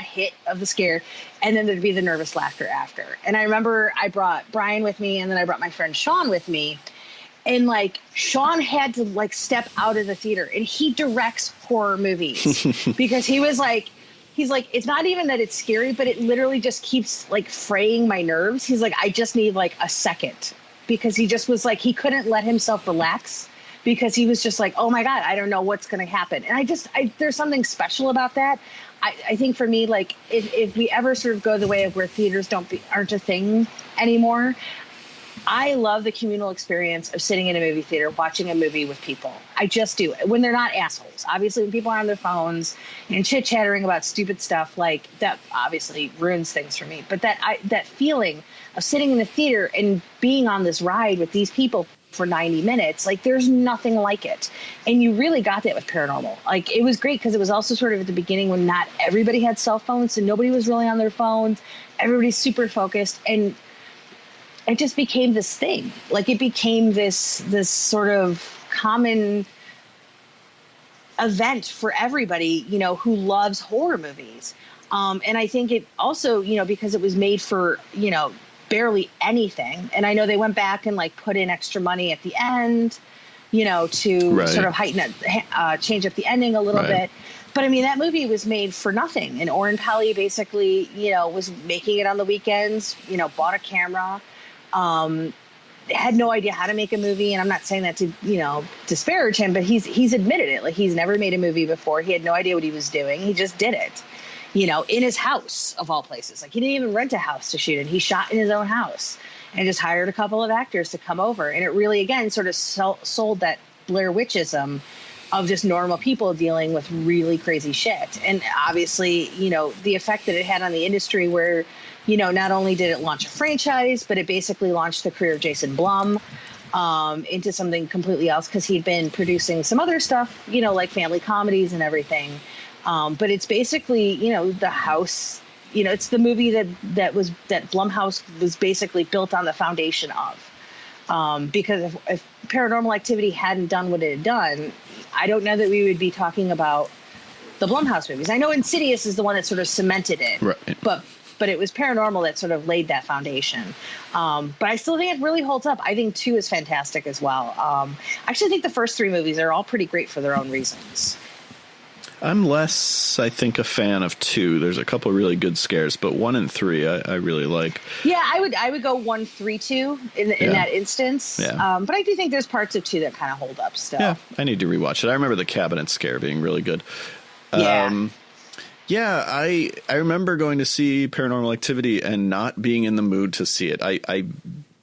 hit of the scare, and then there'd be the nervous laughter after. And I remember I brought Brian with me, and then I brought my friend Sean with me. And like Sean had to like step out of the theater, and he directs horror movies because he's like, it's not even that it's scary, but it literally just keeps like fraying my nerves. He's like, I just need like a second, because he just was like, he couldn't let himself relax, because he was just like, oh my God, I don't know what's going to happen. And there's something special about that. I think for me, like if we ever sort of go the way of where theaters aren't a thing anymore, I love the communal experience of sitting in a movie theater, watching a movie with people. I just do. When they're not assholes. Obviously, when people are on their phones and chit-chattering about stupid stuff, like that obviously ruins things for me. But that feeling of sitting in the theater and being on this ride with these people for 90 minutes, like there's nothing like it. And you really got that with Paranormal. Like it was great because it was also sort of at the beginning when not everybody had cell phones, so nobody was really on their phones. Everybody's super focused, and it just became this thing. Like it became this sort of common event for everybody, you know, who loves horror movies. And I think it also, you know, because it was made for, you know, barely anything. And I know they went back and like put in extra money at the end, you know, to sort of heighten it, change up the ending a little bit. But I mean, that movie was made for nothing. And Oren Peli basically, you know, was making it on the weekends, you know, bought a camera, had no idea how to make a movie. And I'm not saying that to, you know, disparage him, but he's admitted it. Like he's never made a movie before. He had no idea what he was doing. He just did it, you know, in his house of all places. Like he didn't even rent a house to shoot it. He shot in his own house and just hired a couple of actors to come over. And it really, again, sort of sold that Blair Witchism of just normal people dealing with really crazy shit. And obviously, you know, the effect that it had on the industry where, you know, not only did it launch a franchise, but it basically launched the career of Jason Blum into something completely else, because he'd been producing some other stuff, you know, like family comedies and everything. But it's basically, you know, the house, you know, it's the movie that Blumhouse was basically built on the foundation of. Because if Paranormal Activity hadn't done what it had done, I don't know that we would be talking about the Blumhouse movies. I know Insidious is the one that sort of cemented it, right. But it was Paranormal that sort of laid that foundation. But I still think it really holds up. I think 2 is fantastic as well. I actually think the first 3 movies are all pretty great for their own reasons. I'm less, I think, a fan of 2. There's a couple really good scares, but 1 and 3 I really like. Yeah, I would go 1, 3, 2 in that instance. Yeah. But I do think there's parts of 2 that kind of hold up still. Yeah, I need to rewatch it. I remember the cabinet scare being really good. Yeah. Yeah, I remember going to see Paranormal Activity and not being in the mood to see it. I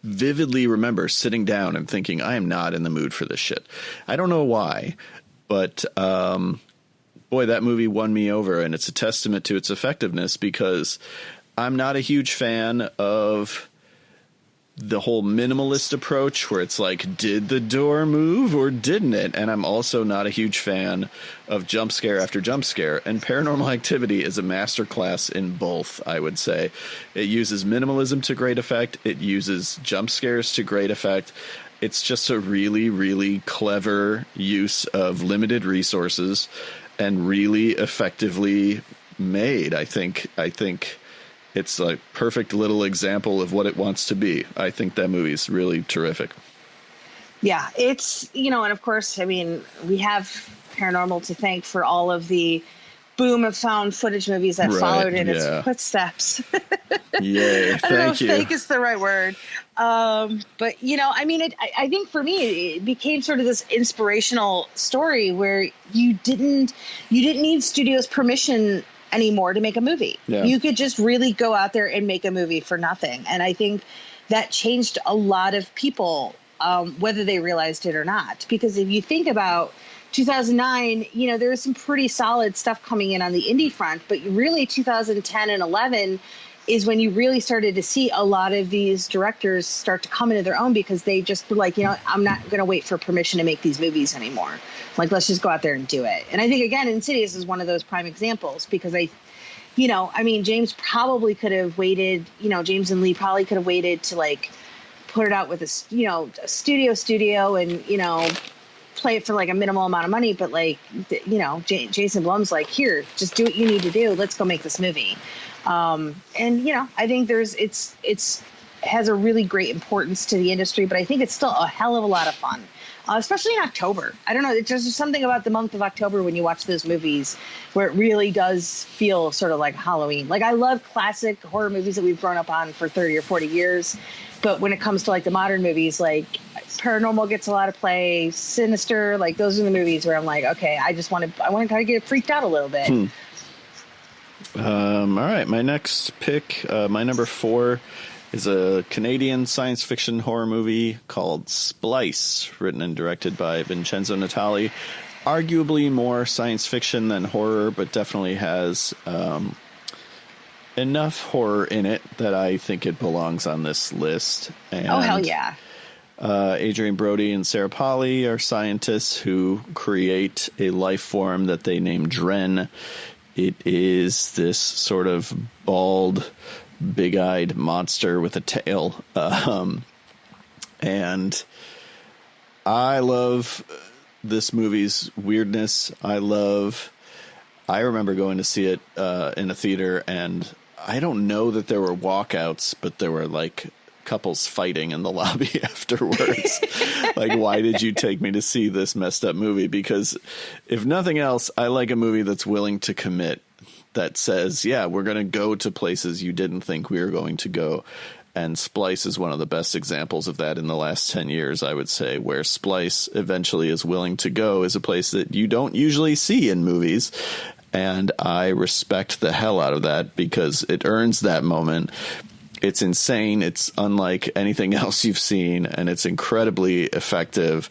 vividly remember sitting down and thinking, I am not in the mood for this shit. I don't know why, but boy, that movie won me over, and it's a testament to its effectiveness, because I'm not a huge fan of the whole minimalist approach where it's like, did the door move or didn't it? And I'm also not a huge fan of jump scare after jump scare. And Paranormal Activity is a masterclass in both, I would say. It uses minimalism to great effect. It uses jump scares to great effect. It's just a really, really clever use of limited resources and really effectively made. I think it's a perfect little example of what it wants to be. I think that movie's really terrific. Yeah, it's, you know, and of course, I mean, we have Paranormal to thank for all of the boom of found footage movies that followed in its footsteps. Yay, I don't know if thank is the right word. But, you know, I mean, I think for me, it became sort of this inspirational story where you didn't need studios' permission anymore to make a movie. Yeah. You could just really go out there and make a movie for nothing. And I think that changed a lot of people, whether they realized it or not. Because if you think about 2009, you know, there was some pretty solid stuff coming in on the indie front, but really 2010 and 11 is when you really started to see a lot of these directors start to come into their own, because they just were like, you know, I'm not going to wait for permission to make these movies anymore. Like, let's just go out there and do it. And I think, again, Insidious is one of those prime examples, because I mean, James probably could have waited, James and Lee probably could have waited to like put it out with a studio and, play it for like a minimal amount of money. But like, Jason Blum's like, here, just do what you need to do. Let's go make this movie. And, I think it's has a really great importance to the industry, but I think it's still a hell of a lot of fun. Especially in October. I don't know. It's just something about the month of October when you watch those movies where it really does feel sort of like Halloween. Like, I love classic horror movies that we've grown up on for 30 or 40 years. But when it comes to like the modern movies, like Paranormal gets a lot of play, Sinister, like those are the movies where I'm like, okay, I want to kind of get freaked out a little bit. All right. My next pick, my number 4, is a Canadian science fiction horror movie called Splice, written and directed by Vincenzo Natali. Arguably more science fiction than horror, but definitely has enough horror in it that I think it belongs on this list. And, oh, hell yeah. Adrian Brody and Sarah Polley are scientists who create a life form that they name Dren. It is this sort of bald, big-eyed monster with a tail. And I love this movie's weirdness. I remember going to see it in a theater, and I don't know that there were walkouts, but there were like couples fighting in the lobby afterwards. Like, why did you take me to see this messed up movie? Because if nothing else, I like a movie that's willing to commit, that says, yeah, we're going to go to places you didn't think we were going to go. And Splice is one of the best examples of that in the last 10 years, I would say, where Splice eventually is willing to go is a place that you don't usually see in movies. And I respect the hell out of that because it earns that moment. It's insane. It's unlike anything else you've seen, and it's incredibly effective.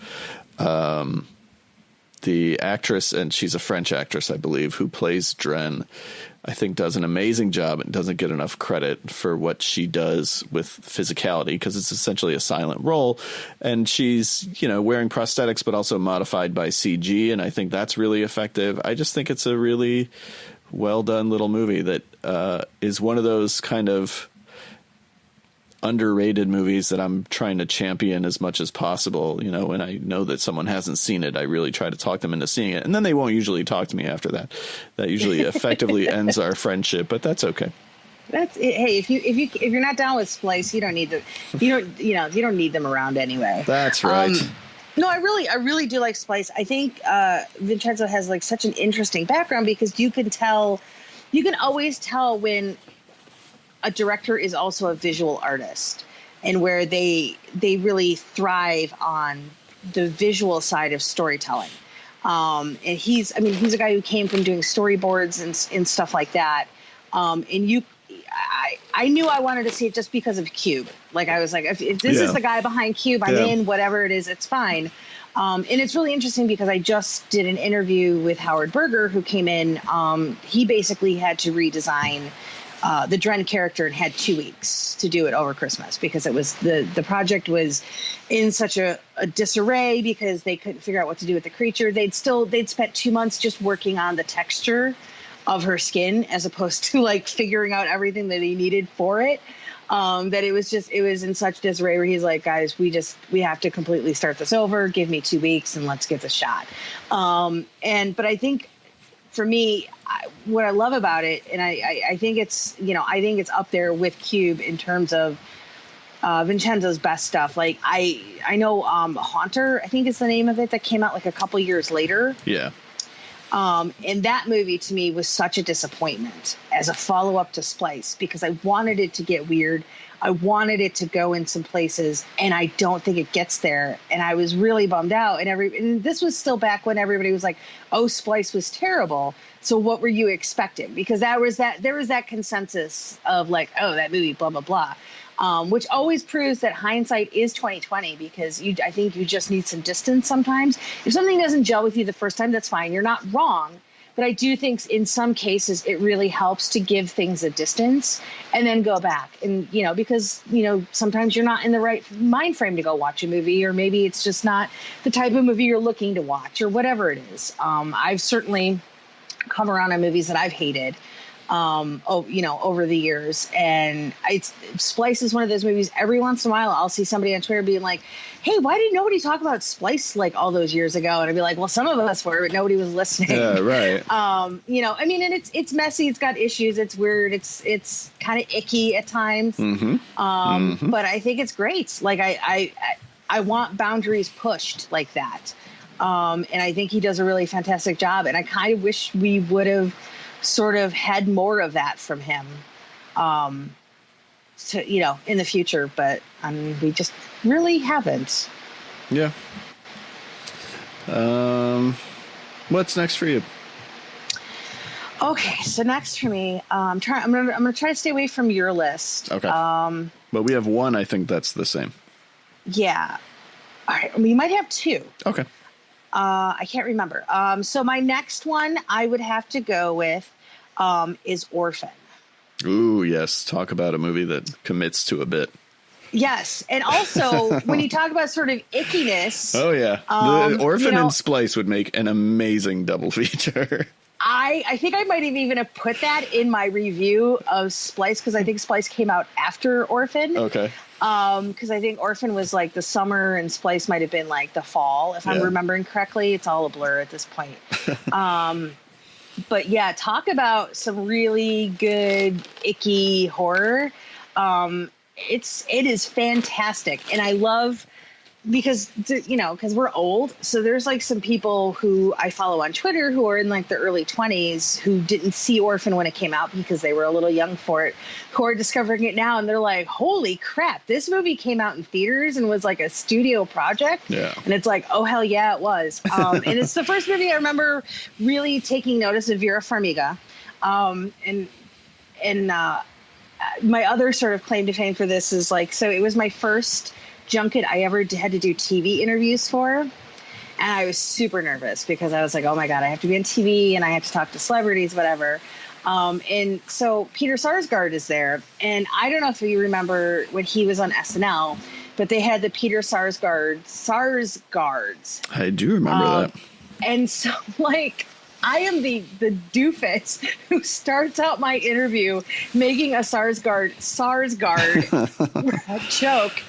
The actress, and she's a French actress, I believe, who plays Dren, I think does an amazing job and doesn't get enough credit for what she does with physicality because it's essentially a silent role. And she's, wearing prosthetics, but also modified by CG. And I think that's really effective. I just think it's a really well done little movie that is one of those kind of underrated movies that I'm trying to champion as much as possible. When I know that someone hasn't seen it, I really try to talk them into seeing it, and then they won't usually talk to me after that. That usually effectively ends our friendship, but that's okay. That's it. Hey, if you're not down with Splice, you don't need you don't need them around anyway. That's right. No, I really do like Splice. I think Vincenzo has like such an interesting background because you can always tell when a director is also a visual artist, and where they really thrive on the visual side of storytelling. And he's a guy who came from doing storyboards and stuff like that. And I knew I wanted to see it just because of Cube. Like, I was like, if this is the guy behind Cube, I'm in. Whatever it is, it's fine. And it's really interesting because I just did an interview with Howard Berger, who came in. He basically had to redesign the Dren character and had 2 weeks to do it over Christmas because it was the project was in such a disarray because they couldn't figure out what to do with the creature. They'd spent 2 months just working on the texture of her skin as opposed to like figuring out everything that he needed for it. That it was in such disarray where he's like, guys, we have to completely start this over. Give me 2 weeks and let's give this a shot. But I think for me, what I love about it, and I think it's, I think it's up there with Cube in terms of Vincenzo's best stuff. Like I know Haunter, I think is the name of it, that came out like a couple years later. Yeah. And that movie to me was such a disappointment as a follow-up to Splice because I wanted it to get weird. I wanted it to go in some places, and I don't think it gets there. And I was really bummed out. And this was still back when everybody was like, "Oh, Splice was terrible." So what were you expecting? Because there was that consensus of like, "Oh, that movie, blah blah blah," which always proves that hindsight is 20/20. Because I think you just need some distance sometimes. If something doesn't gel with you the first time, that's fine. You're not wrong. But I do think in some cases it really helps to give things a distance and then go back. And, because, sometimes you're not in the right mind frame to go watch a movie, or maybe it's just not the type of movie you're looking to watch or whatever it is. I've certainly come around on movies that I've hated over the years. And Splice is one of those movies. Every once in a while, I'll see somebody on Twitter being like, "Hey, why did nobody talk about Splice like all those years ago?" And I'd be like, "Well, some of us were, but nobody was listening." Yeah, right. And it's messy. It's got issues. It's weird. It's kind of icky at times. But I think it's great. Like I want boundaries pushed like that. And I think he does a really fantastic job. And I kind of wish we would have sort of had more of that from him, in the future. But we just really haven't. Yeah. What's next for you? Okay, so next for me, I'm gonna try to stay away from your list. Okay. But we have one. I think that's the same. Yeah. All right. We might have two. Okay. I can't remember. So my next one I would have to go with is Orphan. Ooh, yes. Talk about a movie that commits to a bit. Yes. And also, when you talk about sort of ickiness. Oh, yeah. The Orphan and Splice would make an amazing double feature. I think I might even have put that in my review of Splice, because I think Splice came out after Orphan. Okay. Because I think Orphan was like the summer and Splice might have been like the fall, if I'm remembering correctly. It's all a blur at this point. But yeah, talk about some really good icky horror. It is fantastic, and I love because we're old. So there's like some people who I follow on Twitter who are in like the early 20s who didn't see Orphan when it came out because they were a little young for it, who are discovering it now. And they're like, holy crap, this movie came out in theaters and was like a studio project. Yeah. And it's like, oh, hell yeah, it was. And it's the first movie I remember really taking notice of Vera Farmiga. My other sort of claim to fame for this is like, so it was my first junket I ever had to do TV interviews for. And I was super nervous because I was like, oh my God, I have to be on TV and I have to talk to celebrities, whatever. And so Peter Sarsgaard is there. And I don't know if you remember when he was on SNL, but they had the Peter Sarsgaards. I do remember that. And so like, I am the doofus who starts out my interview making a Sarsgaard joke,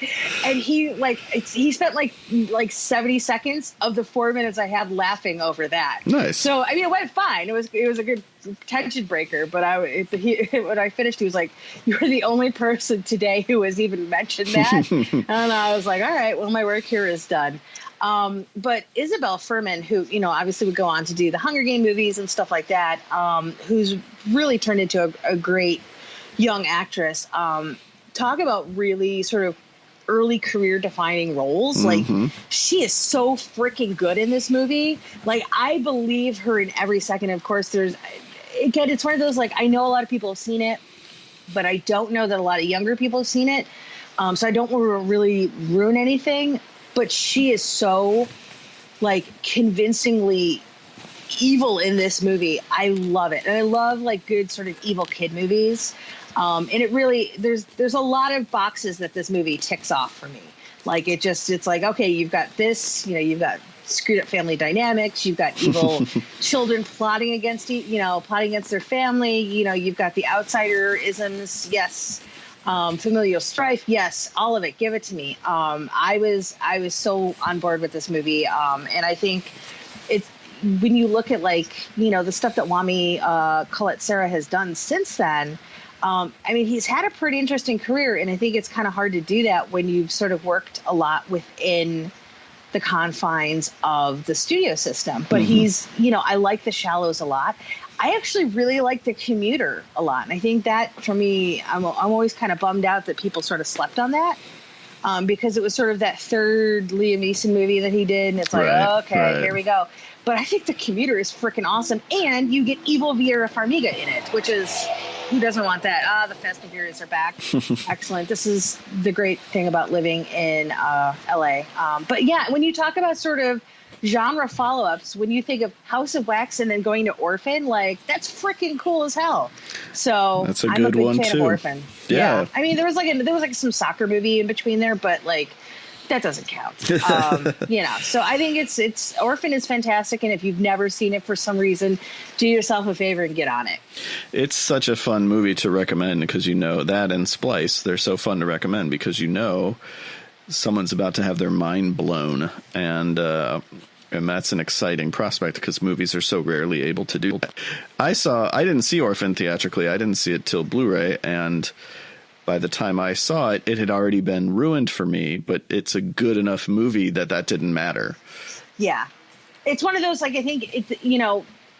and he spent like 70 seconds of the 4 minutes I had laughing over that. Nice. So I mean, it went fine. It was a good tension breaker. But when I finished, he was like, "You're the only person today who has even mentioned that," and I was like, "All right, well, my work here is done." But Isabel Fuhrman, who, obviously would go on to do the Hunger Games movies and stuff like that, who's really turned into a great young actress. Talk about really sort of early career defining roles. Like, she is so freaking good in this movie. Like, I believe her in every second. Of course, it's one of those, like, I know a lot of people have seen it, but I don't know that a lot of younger people have seen it. So I don't want to really ruin anything. But she is so, like, convincingly evil in this movie. I love it. And I love, like, good sort of evil kid movies. And it really, there's a lot of boxes that this movie ticks off for me. Like, it's like, okay, you've got this, you've got screwed up family dynamics. You've got evil children plotting against their family. You've got the outsider isms. Yes. Familial strife, yes, all of it. Give it to me. I was so on board with this movie, and I think it's when you look at the stuff that Wami Colette Serra has done since then. I mean, he's had a pretty interesting career, and I think it's kind of hard to do that when you've sort of worked a lot within the confines of the studio system. But he's, I like The Shallows a lot. I actually really like The Commuter a lot. And I think that, for me, I'm always kind of bummed out that people sort of slept on that, because it was sort of that third Liam Neeson movie that he did. And it's like, here we go. But I think The Commuter is freaking awesome. And you get evil Vera Farmiga in it, which is, who doesn't want that? The Fast and Furious are back. Excellent. This is the great thing about living in LA. But yeah, when you talk about sort of genre follow-ups, when you think of House of Wax and then going to Orphan, like, that's freaking cool as hell. So that's a I'm good a big one fan too. of Orphan. Yeah. I mean, there was some soccer movie in between there, but like that doesn't count. So I think it's Orphan is fantastic. And if you've never seen it for some reason, do yourself a favor and get on it. It's such a fun movie to recommend because that and Splice, they're so fun to recommend because someone's about to have their mind blown, and that's an exciting prospect because movies are so rarely able to do that. I didn't see Orphan theatrically. I didn't see it till Blu-ray, and by the time I saw it, it had already been ruined for me, but it's a good enough movie that didn't matter. Yeah. It's one of those, like, I think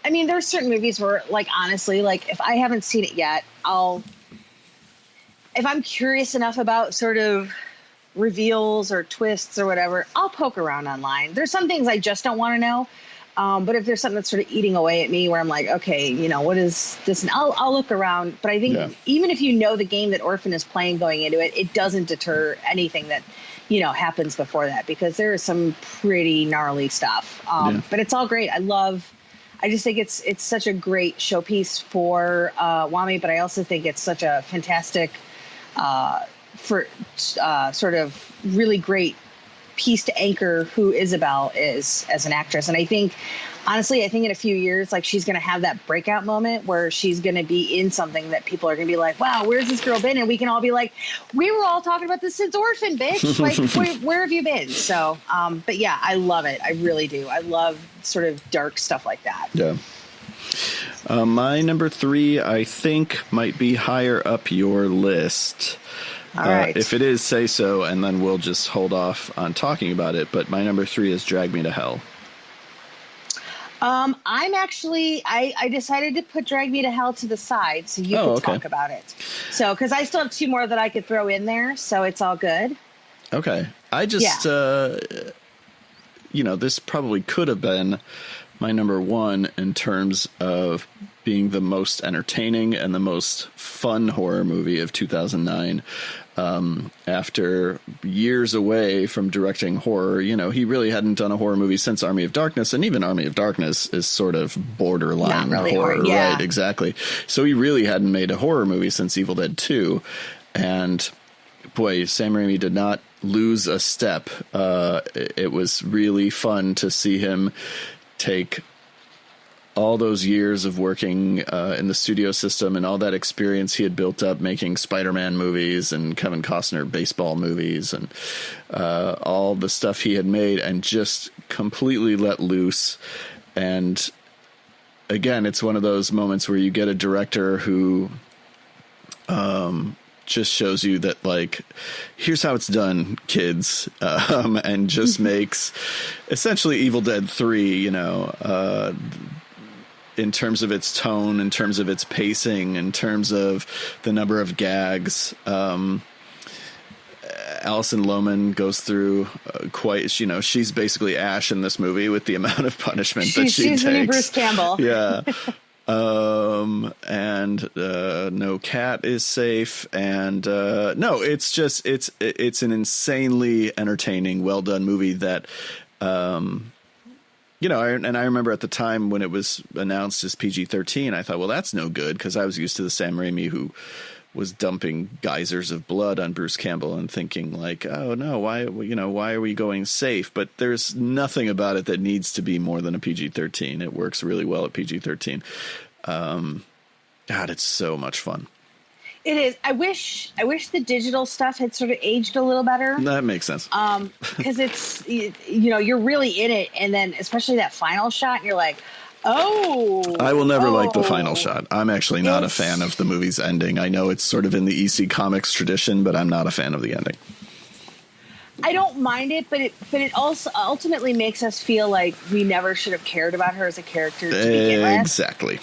there's certain movies where, like, honestly, like, if I haven't seen it yet, if I'm curious enough about sort of reveals or twists or whatever, I'll poke around online. There's some things I just don't want to know. But if there's something that's sort of eating away at me where I'm like, okay, what is this? And I'll look around. But I think even if you know the game that Orphan is playing going into it, it doesn't deter anything that, happens before that, because there is some pretty gnarly stuff. But it's all great. I just think it's such a great showpiece for Wami, but I also think it's such a fantastic sort of really great piece to anchor who Isabel is as an actress. And I think, honestly, in a few years, like, she's going to have that breakout moment where she's going to be in something that people are going to be like, wow, where's this girl been? And we can all be like, we were all talking about this since Orphan, bitch. Like, where have you been? So, but yeah, I love it. I really do. I love sort of dark stuff like that. Yeah. My number 3, I think, might be higher up your list. All right. If it is, say so, and then we'll just hold off on talking about it. But my number 3 is Drag Me to Hell. I decided to put Drag Me to Hell to the side so you could talk about it. So, because I still have 2 more that I could throw in there, so it's all good. Okay. I just, this probably could have been my number 1 in terms of being the most entertaining and the most fun horror movie of 2009. After years away from directing horror, he really hadn't done a horror movie since Army of Darkness, and even Army of Darkness is sort of borderline really horror, yeah. Right? Exactly. So he really hadn't made a horror movie since Evil Dead 2, and boy, Sam Raimi did not lose a step. It was really fun to see him take all those years of working in the studio system and all that experience he had built up making Spider-Man movies and Kevin Costner baseball movies and all the stuff he had made, and just completely let loose. And again, it's one of those moments where you get a director who just shows you that, like, here's how it's done, kids, and just makes essentially Evil Dead 3, in terms of its tone, in terms of its pacing, in terms of the number of gags. Alison Lohman goes through she's basically Ash in this movie with the amount of punishment that she takes. She's the new Bruce Campbell. Yeah. And no cat is safe. And no, it's just it's an insanely entertaining, well done movie that I remember at the time when it was announced as PG-13, I thought, well, that's no good, because I was used to the Sam Raimi who was dumping geysers of blood on Bruce Campbell and thinking, like, oh no, why are we going safe? But there's nothing about it that needs to be more than a PG-13. It works really well at PG-13. God, it's so much fun. It is. I wish the digital stuff had sort of aged a little better. That makes sense. Because it's, you're really in it. And then especially that final shot, and you're like, oh. I will never like the final shot. I'm actually not a fan of the movie's ending. I know it's sort of in the EC Comics tradition, but I'm not a fan of the ending. I don't mind it, but it also ultimately makes us feel like we never should have cared about her as a character to begin with. Exactly.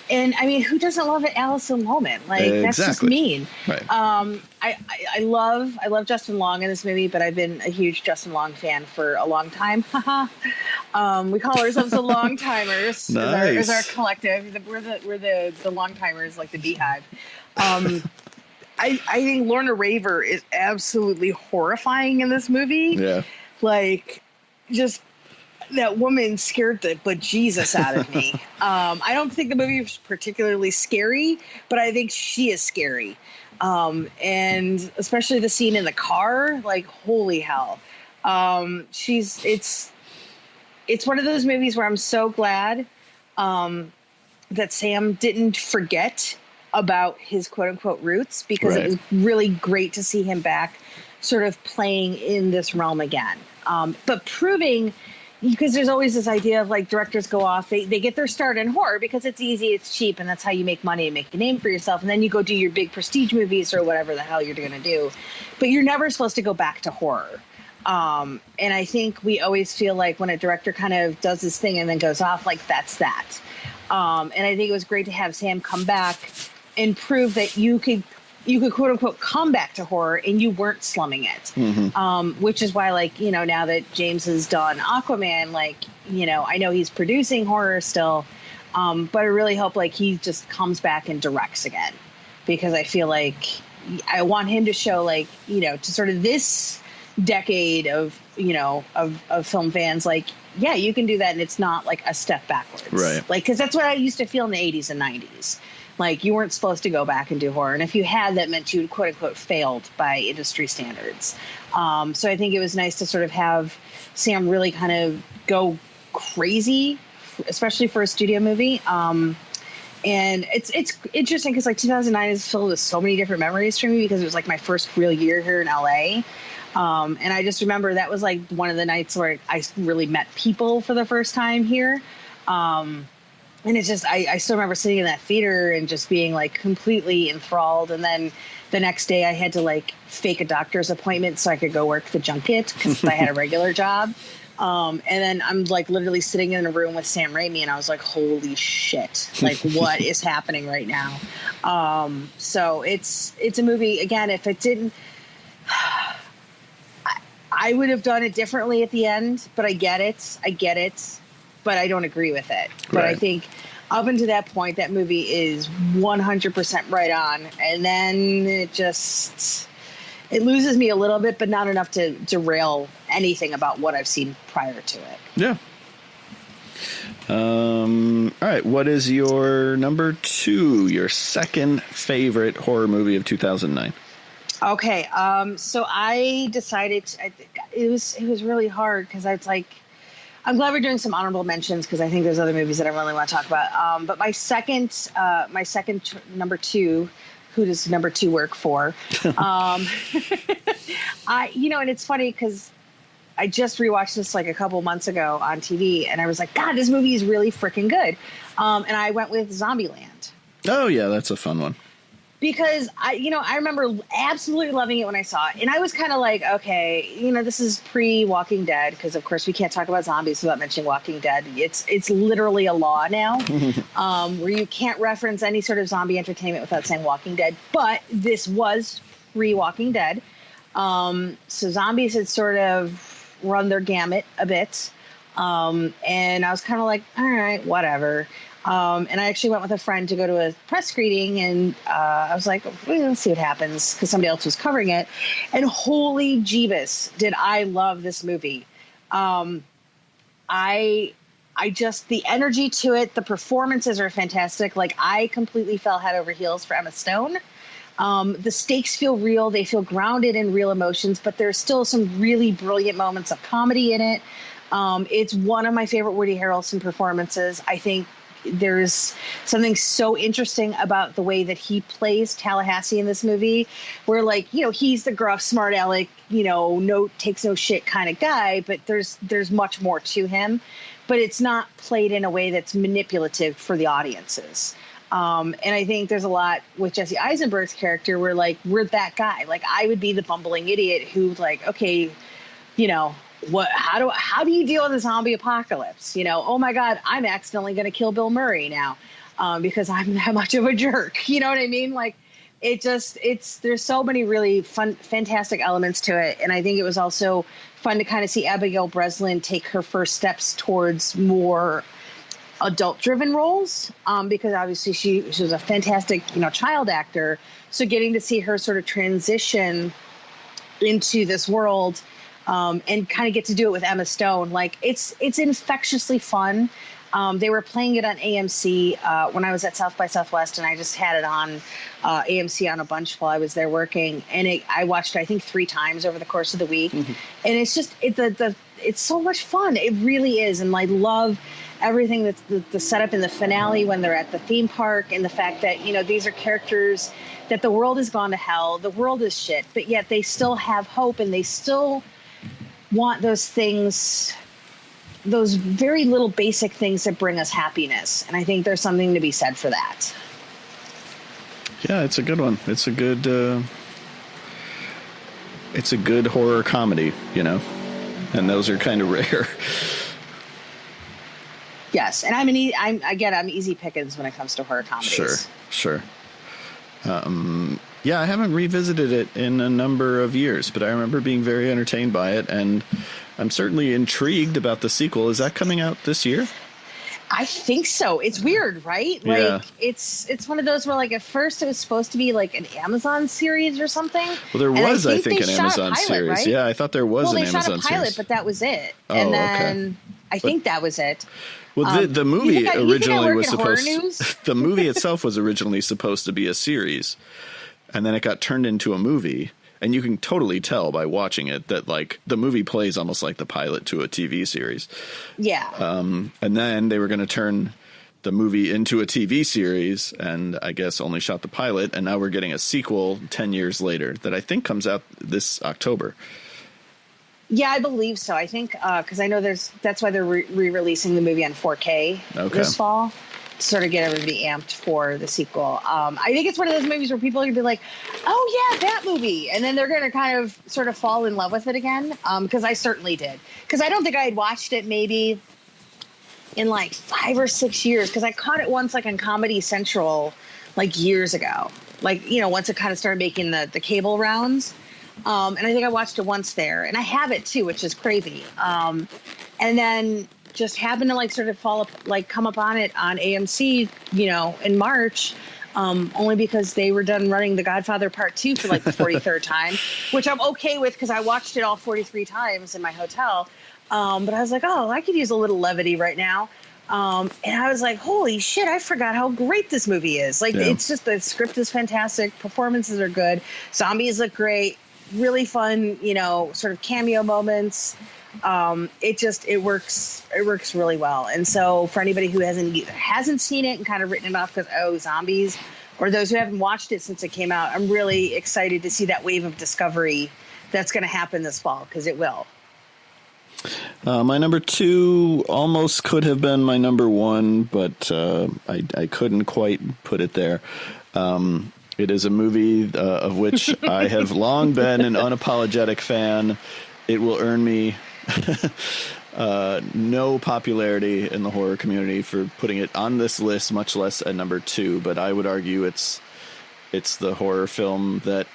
And I mean, who doesn't love an Alison Lohman? Like, that's just mean. Right. I love Justin Long in this movie, but I've been a huge Justin Long fan for a long time. We call ourselves the Long Timers. Nice. Is our collective. We're the Long Timers, like the Beehive. I think Lorna Raver is absolutely horrifying in this movie. Yeah. Like, just. That woman scared the bejesus out of me. I don't think the movie was particularly scary, but I think she is scary. And especially the scene in the car, like, holy hell. It's one of those movies where I'm so glad that Sam didn't forget about his quote unquote roots, because it was really great to see him back sort of playing in this realm again. But proving, because there's always this idea of like directors go off, they get their start in horror because it's easy, it's cheap, and that's how you make money and make a name for yourself. And then you go do your big prestige movies or whatever the hell you're going to do. But you're never supposed to go back to horror. And I think we always feel like when a director kind of does this thing and then goes off, like that's that. And I think it was great to have Sam come back and prove that you could quote unquote come back to horror and you weren't slumming it. Which is why, like, you know, now that James has done Aquaman, like, you know, I know he's producing horror still, but I really hope like he just comes back and directs again, because I feel like I want him to show, like, you know, to sort of this decade of, you know, of film fans, like, yeah, you can do that and it's not like a step backwards. Right. Like, because that's what I used to feel in the 80s and 90s. Like, you weren't supposed to go back and do horror. And if you had, that meant you quote unquote failed by industry standards. So I think it was nice to sort of have Sam really kind of go crazy, especially for a studio movie. And it's interesting because like 2009 is filled with so many different memories for me, because it was like my first real year here in LA. And I just remember that was like one of the nights where I really met people for the first time here. And it's just, I still remember sitting in that theater and just being like completely enthralled. And then the next day I had to like fake a doctor's appointment so I could go work the junket because I had a regular job. And then I'm like literally sitting in a room with Sam Raimi and I was like, holy shit, like what is happening right now? So it's a movie, again, if it didn't, I would have done it differently at the end, but I get it, but I don't agree with it. But I think up until that point, that movie is 100% right on. And then it loses me a little bit, but not enough to derail anything about what I've seen prior to it. Yeah. All right. What is your number 2, your second favorite horror movie of 2009? Okay. So I decided it was really hard because I was like, I'm glad we're doing some honorable mentions because I think there's other movies that I really want to talk about. But my second number 2, who does number 2 work for? And it's funny because I just rewatched this like a couple months ago on TV, and I was like, God, this movie is really freaking good. And I went with Zombieland. Oh yeah, that's a fun one. Because I remember absolutely loving it when I saw it. And I was kind of like, okay, this is pre-Walking Dead, because of course we can't talk about zombies without mentioning Walking Dead. It's literally a law now, where you can't reference any sort of zombie entertainment without saying Walking Dead. But this was pre-Walking Dead. So zombies had sort of run their gamut a bit. And I was kind of like, all right, whatever. And I actually went with a friend to go to a press screening, and I was like, well, let's see what happens, because somebody else was covering it. And holy Jeebus, did I love this movie. I just, the energy to it, the performances are fantastic. Like, I completely fell head over heels for Emma Stone. The stakes feel real. They feel grounded in real emotions, but there's still some really brilliant moments of comedy in it. It's one of my favorite Woody Harrelson performances. I think there's something so interesting about the way that he plays Tallahassee in this movie, where he's the gruff, smart aleck, takes no shit kind of guy, but there's much more to him, but it's not played in a way that's manipulative for the audiences. And I think there's a lot with Jesse Eisenberg's character where we're that guy. Like, I would be the bumbling idiot who's like, okay, how do you deal with a zombie apocalypse? Oh my God, I'm accidentally going to kill Bill Murray now, because I'm that much of a jerk. You know what I mean? Like, there's so many really fun, fantastic elements to it. And I think it was also fun to kind of see Abigail Breslin take her first steps towards more adult driven roles, because obviously she was a fantastic, child actor. So getting to see her sort of transition into this world, and kind of get to do it with Emma Stone. Like, it's infectiously fun. They were playing it on AMC when I was at South by Southwest, and I just had it on AMC on a bunch while I was there working. And I watched it, I think, 3 times over the course of the week. And it's just it's so much fun. It really is. And I love everything that's the setup in the finale when they're at the theme park, and the fact that, these are characters that the world has gone to hell, the world is shit, but yet they still have hope, and they still want those things, those very little basic things that bring us happiness. And I think there's something to be said for that. Yeah, it's a good one. It's a good horror comedy, and those are kind of rare. Yes, and I'm easy pickings when it comes to horror comedies. Sure. Yeah, I haven't revisited it in a number of years, but I remember being very entertained by it, and I'm certainly intrigued about the sequel. Is that coming out this year? I think so. It's weird, right? Yeah. It's one of those where, at first it was supposed to be an Amazon series or something. Well, there was, I think, an Amazon pilot, series. Right? Yeah, I thought there was an Amazon series. Well, they shot a pilot, but that was it. And then I think that was it. Well, the movie originally was supposed. The movie itself was originally supposed to be a series, and then it got turned into a movie. And you can totally tell by watching it that the movie plays almost like the pilot to a TV series. Yeah. And then they were going to turn the movie into a TV series, and I guess only shot the pilot. And now we're getting a sequel 10 years later that I think comes out this October. Yeah, I believe so. I think because I know that's why they're re-releasing the movie on 4K this fall. Sort of get everybody amped for the sequel. I think it's one of those movies where people are gonna be like, "Oh yeah, that movie," and then they're gonna kind of sort of fall in love with it again. Because I certainly did. Because I don't think I had watched it maybe in 5 or 6 years. Because I caught it once on Comedy Central years ago. Once it kind of started making the cable rounds. And I think I watched it once there, and I have it too, which is crazy. And then just happened to sort of come up on it on AMC, in March, only because they were done running The Godfather Part 2 for the 43rd time, which I'm okay with because I watched it all 43 times in my hotel. But I was like, oh, I could use a little levity right now. And I was like, holy shit, I forgot how great this movie is. It's just, the script is fantastic. Performances are good. Zombies look great. Really fun, sort of cameo moments. It works really well. And so for anybody who hasn't seen it and kind of written it off because, zombies, or those who haven't watched it since it came out, I'm really excited to see that wave of discovery that's going to happen this fall, because it will. My number 2 almost could have been my number 1, but I couldn't quite put it there. It is a movie of which I have long been an unapologetic fan. It will earn me no popularity in the horror community for putting it on this list, much less at number 2. But I would argue it's the horror film that,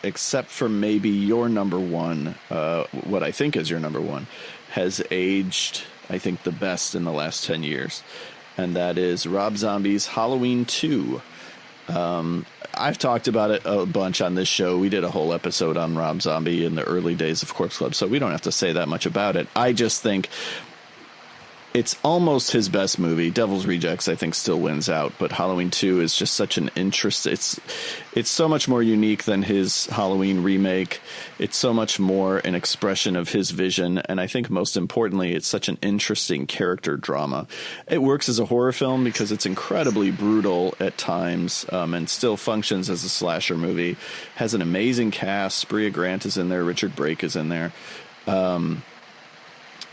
except for maybe your number 1, what I think is your number 1, has aged, I think, the best in the last 10 years. And that is Rob Zombie's Halloween 2. I've talked about it a bunch on this show. We did a whole episode on Rob Zombie in the early days of Corpse Club, so we don't have to say that much about it. I just think it's almost his best movie. Devil's Rejects, I think, still wins out, but Halloween 2 is just such an interest. It's so much more unique than his Halloween remake. It's so much more an expression of his vision, and I think most importantly, it's such an interesting character drama. It works as a horror film because it's incredibly brutal at times, and still functions as a slasher movie. Has an amazing cast. Brea Grant is in there. Richard Brake is in there.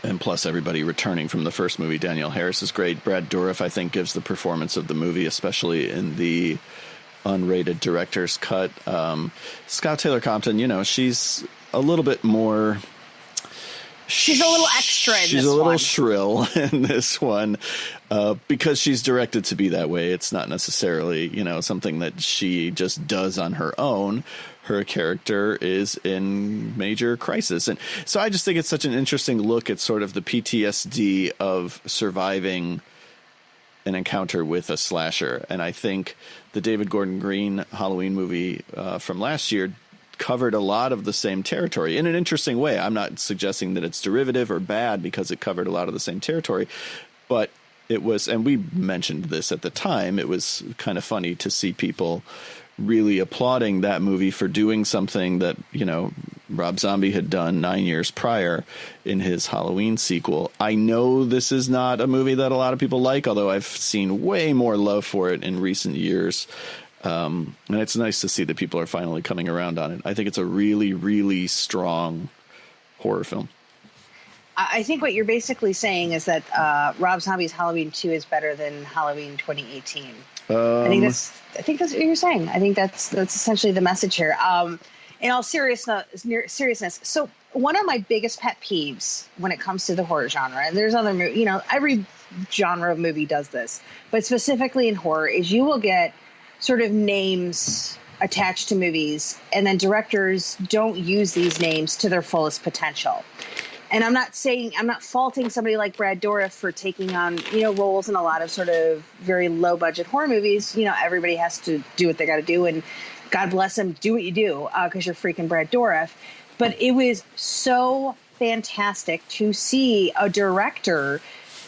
And plus everybody returning from the first movie. Danielle Harris is great. Brad Dourif, I think, gives the performance of the movie, especially in the unrated director's cut. Scott Taylor Compton, she's a little bit more... She's a little extra in this one. She's a little shrill in this one because she's directed to be that way. It's not necessarily, something that she just does on her own. Her character is in major crisis. And so I just think it's such an interesting look at sort of the PTSD of surviving an encounter with a slasher. And I think the David Gordon Green Halloween movie from last year covered a lot of the same territory in an interesting way. I'm not suggesting that it's derivative or bad because it covered a lot of the same territory, but it was, and we mentioned this at the time, it was kind of funny to see people really applauding that movie for doing something that, you know, Rob Zombie had done 9 years prior in his Halloween sequel. I know this is not a movie that a lot of people like, although I've seen way more love for it in recent years. And it's nice to see that people are finally coming around on it. I think it's a really, really strong horror film. I think what you're basically saying is that Rob Zombie's Halloween 2 is better than Halloween 2018. I think that's what you're saying. I think that's essentially the message here. In all seriousness, so one of my biggest pet peeves when it comes to the horror genre, and there's other, you know, every genre of movie does this, but specifically in horror, is you will get sort of names attached to movies, and then directors don't use these names to their fullest potential. And I'm not faulting somebody like Brad Dourif for taking on, you know, roles in a lot of sort of very low budget horror movies. You know, everybody has to do what they got to do, and God bless them, do what you do, because you're freaking Brad Dourif. But it was so fantastic to see a director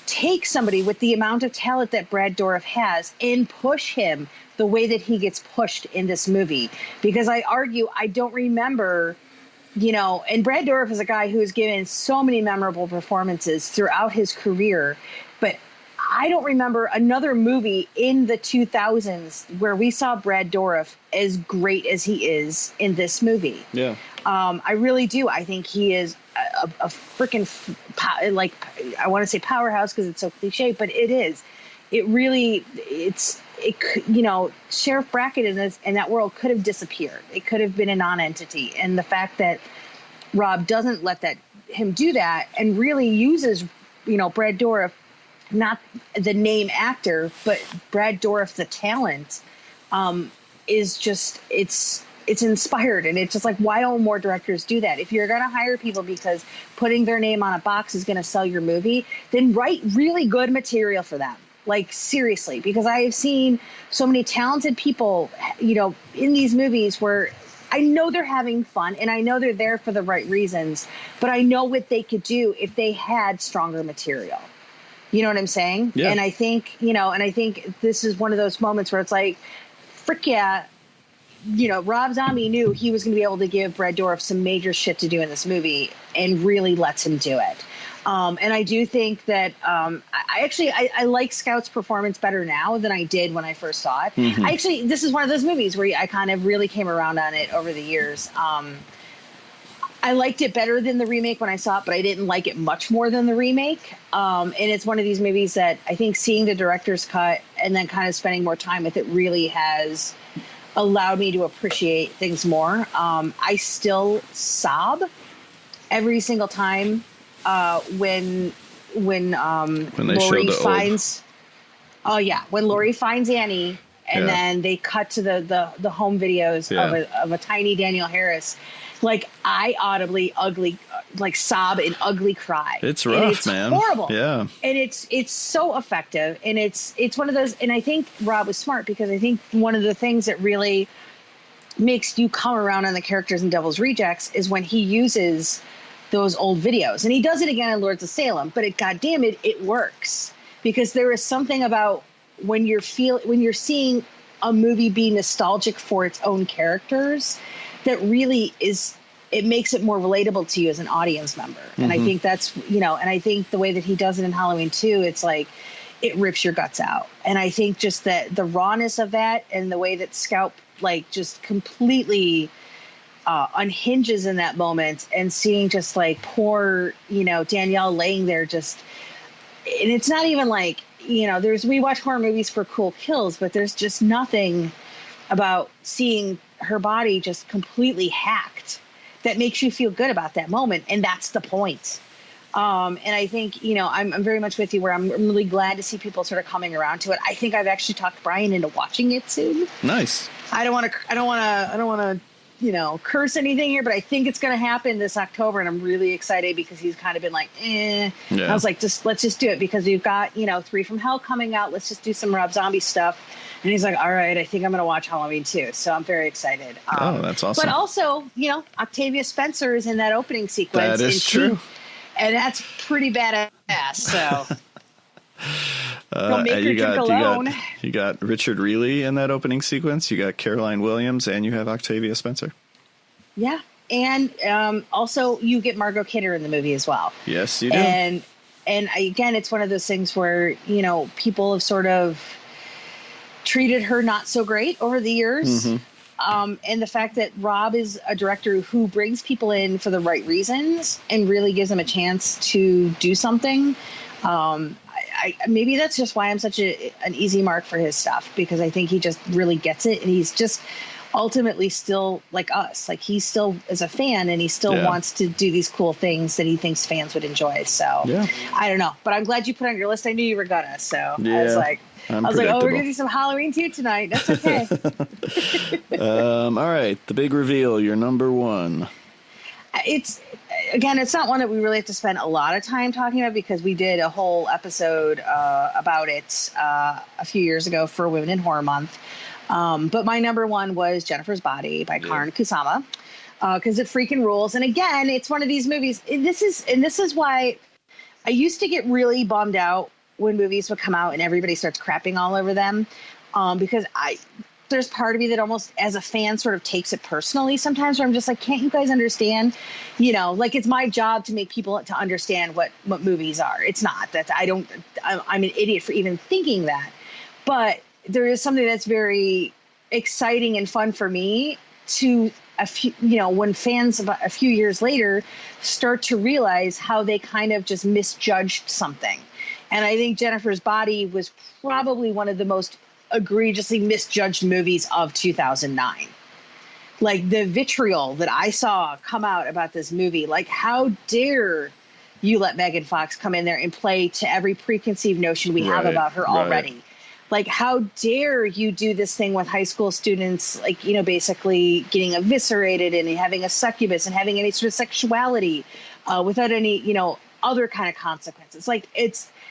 take somebody with the amount of talent that Brad Dourif has and push him the way that he gets pushed in this movie. Because I don't remember, you know, and Brad Dourif is a guy who has given so many memorable performances throughout his career, but I don't remember another movie in the 2000s where we saw Brad Dourif as great as he is in this movie. Yeah. I really do. I think he is a freaking, like, I want to say powerhouse because it's so cliche, but it is. It really, you know, Sheriff Brackett in that world could have disappeared. It could have been a non-entity. And the fact that Rob doesn't let him do that and really uses, you know, Brad Dourif, not the name actor, but Brad Dourif, the talent, is just, it's inspired. And it's just like, why don't more directors do that? If you're going to hire people because putting their name on a box is going to sell your movie, then write really good material for them. Like, seriously, because I have seen so many talented people, you know, in these movies where I know they're having fun and I know they're there for the right reasons, but I know what they could do if they had stronger material. You know what I'm saying? Yeah. And I think, you know, this is one of those moments where it's like, frick yeah, you know, Rob Zombie knew he was going to be able to give Brad Dourif some major shit to do in this movie and really lets him do it. And I do think that I like Scout's performance better now than I did when I first saw it. Mm-hmm. This is one of those movies where I kind of really came around on it over the years. I liked it better than the remake when I saw it, but I didn't like it much more than the remake. And it's one of these movies that I think seeing the director's cut and then kind of spending more time with it really has allowed me to appreciate things more. I still sob every single time when Laurie finds, when Laurie finds Annie, and then they cut to the home videos of a tiny Danielle Harris. Like, I audibly sob and ugly cry. It's rough, man. It's horrible. Yeah. And it's so effective. And it's one of those, and I think Rob was smart because I think one of the things that really makes you come around on the characters in Devil's Rejects is when he uses those old videos. And he does it again in Lords of Salem, but goddamn it works. Because there is something about when you're seeing a movie be nostalgic for its own characters that really it makes it more relatable to you as an audience member. Mm-hmm. And I think that's, you know, and I think the way that he does it in Halloween 2, it's like, it rips your guts out. And I think just that the rawness of that and the way that Scout, like, just completely unhinges in that moment, and seeing just like poor, you know, Danielle laying there just, and it's not even like, you know, we watch horror movies for cool kills, but there's just nothing about seeing her body just completely hacked that makes you feel good about that moment. And that's the point. And I think, you know, I'm very much with you where I'm really glad to see people sort of coming around to it. I think I've actually talked Brian into watching it soon. Nice. I don't want to, you know, curse anything here, but I think it's going to happen this October, and I'm really excited because he's kind of been like, Yeah. I was like, let's just do it because we've got, you know, 3 from Hell coming out. Let's just do some Rob Zombie stuff. And he's like, all right, I think I'm going to watch Halloween 2. So I'm very excited. That's awesome. But also, you know, Octavia Spencer is in that opening sequence. That is true. And that's pretty badass. So. Don't make her drink alone. You got Richard Reilly in that opening sequence. You got Caroline Williams, and you have Octavia Spencer. Yeah. And also you get Margot Kidder in the movie as well. Yes, you do. And again, it's one of those things where, people have sort of treated her not so great over the years. Mm-hmm. And the fact that Rob is a director who brings people in for the right reasons and really gives them a chance to do something. Maybe that's just why I'm such an easy mark for his stuff, because I think he just really gets it. And he's just ultimately still like us. Like, he still is a fan, and he still wants to do these cool things that he thinks fans would enjoy. So I don't know, but I'm glad you put on your list. I knew you were gonna. So I was like, oh, we're gonna do some Halloween too tonight. That's okay. All right, the big reveal. Your number one. It's not one that we really have to spend a lot of time talking about, because we did a whole episode about it a few years ago for Women in Horror Month. But my number one was Jennifer's Body by Karyn Kusama, because it freaking rules. And again, it's one of these movies. This is why I used to get really bummed out when movies would come out and everybody starts crapping all over them, because there's part of me that almost, as a fan, sort of takes it personally sometimes, where I'm just like, can't you guys understand? Like, it's my job to make people to understand what movies are. It's not that I'm an idiot for even thinking that, but there is something that's very exciting and fun for me to when fans about a few years later start to realize how they kind of just misjudged something. And I think Jennifer's Body was probably one of the most egregiously misjudged movies of 2009. Like, the vitriol that I saw come out about this movie, like, how dare you let Megan Fox come in there and play to every preconceived notion we have about her already. Like, how dare you do this thing with high school students, like, basically getting eviscerated and having a succubus and having any sort of sexuality without any, other kind of consequences. Like,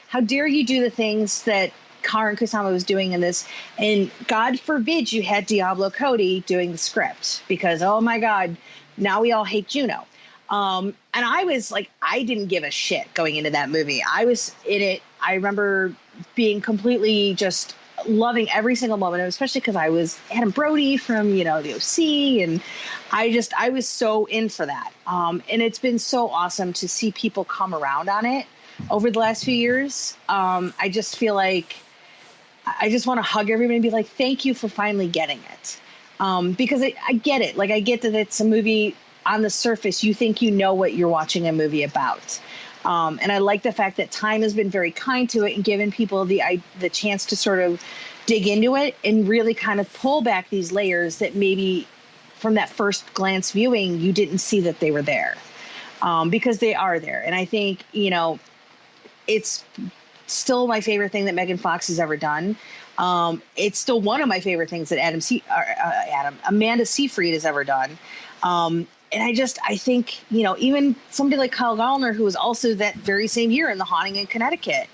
how dare you do the things that Karyn Kusama was doing in this? And God forbid you had Diablo Cody doing the script, because, oh my God, now we all hate Juno. And I was like, I didn't give a shit going into that movie. I was in it. I remember being completely just loving every single moment, especially because I was Adam Brody from, the OC. And I was so in for that. And it's been so awesome to see people come around on it over the last few years. I just feel like I just want to hug everybody and be like, thank you for finally getting it. Because I get it. Like, I get that it's a movie on the surface. You think you know what you're watching a movie about. And I like the fact that Time has been very kind to it and given people the chance to sort of dig into it and really kind of pull back these layers that maybe from that first glance viewing, you didn't see that they were there, because they are there. And I think, it's still my favorite thing that Megan Fox has ever done. It's still one of my favorite things that Amanda Seyfried has ever done. And I think, even somebody like Kyle Gallner, who was also that very same year in The Haunting in Connecticut,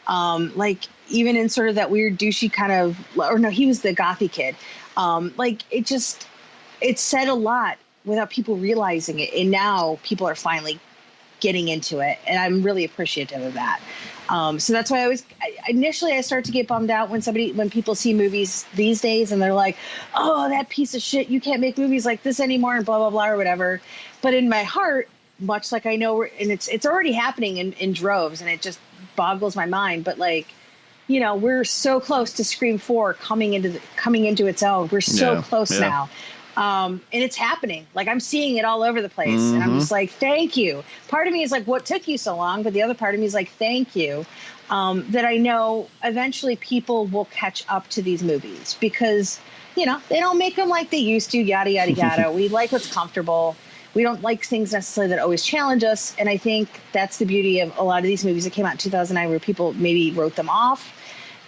like, even in sort of that weird douchey kind of, or no, he was the gothy kid. Like, it said a lot without people realizing it. And now people are finally getting into it. And I'm really appreciative of that. So that's why initially I start to get bummed out when people see movies these days and they're like, oh, that piece of shit, you can't make movies like this anymore and blah, blah, blah, or whatever. But in my heart, much like I know, and it's already happening in droves, and it just boggles my mind. But like, we're so close to Scream 4 coming into its own. We're so close now. And it's happening. Like, I'm seeing it all over the place. Mm-hmm. And I'm just like, thank you. Part of me is like, what took you so long? But the other part of me is like, thank you. That I know eventually people will catch up to these movies, because, they don't make them like they used to, yada, yada, yada. We like what's comfortable. We don't like things necessarily that always challenge us. And I think that's the beauty of a lot of these movies that came out in 2009, where people maybe wrote them off.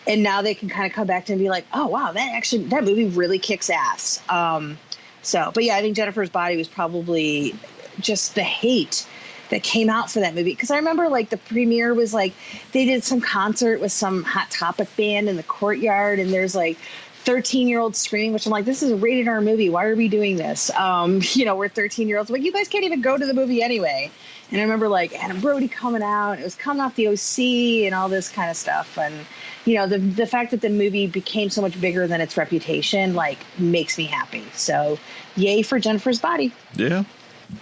And now they can kind of come back to and be like, oh, wow, that movie really kicks ass. But yeah, I think Jennifer's Body was probably just the hate that came out for that movie. Because I remember, like, the premiere was like, they did some concert with some Hot Topic band in the courtyard, and there's like 13-year-olds screaming, which I'm like, this is a rated R movie. Why are we doing this? We're 13-year-olds. Like, you guys can't even go to the movie anyway. And I remember like Adam Brody coming out. It was coming off the OC and all this kind of stuff. And, you know, the fact that the movie became so much bigger than its reputation, like, makes me happy. So yay for Jennifer's Body. Yeah.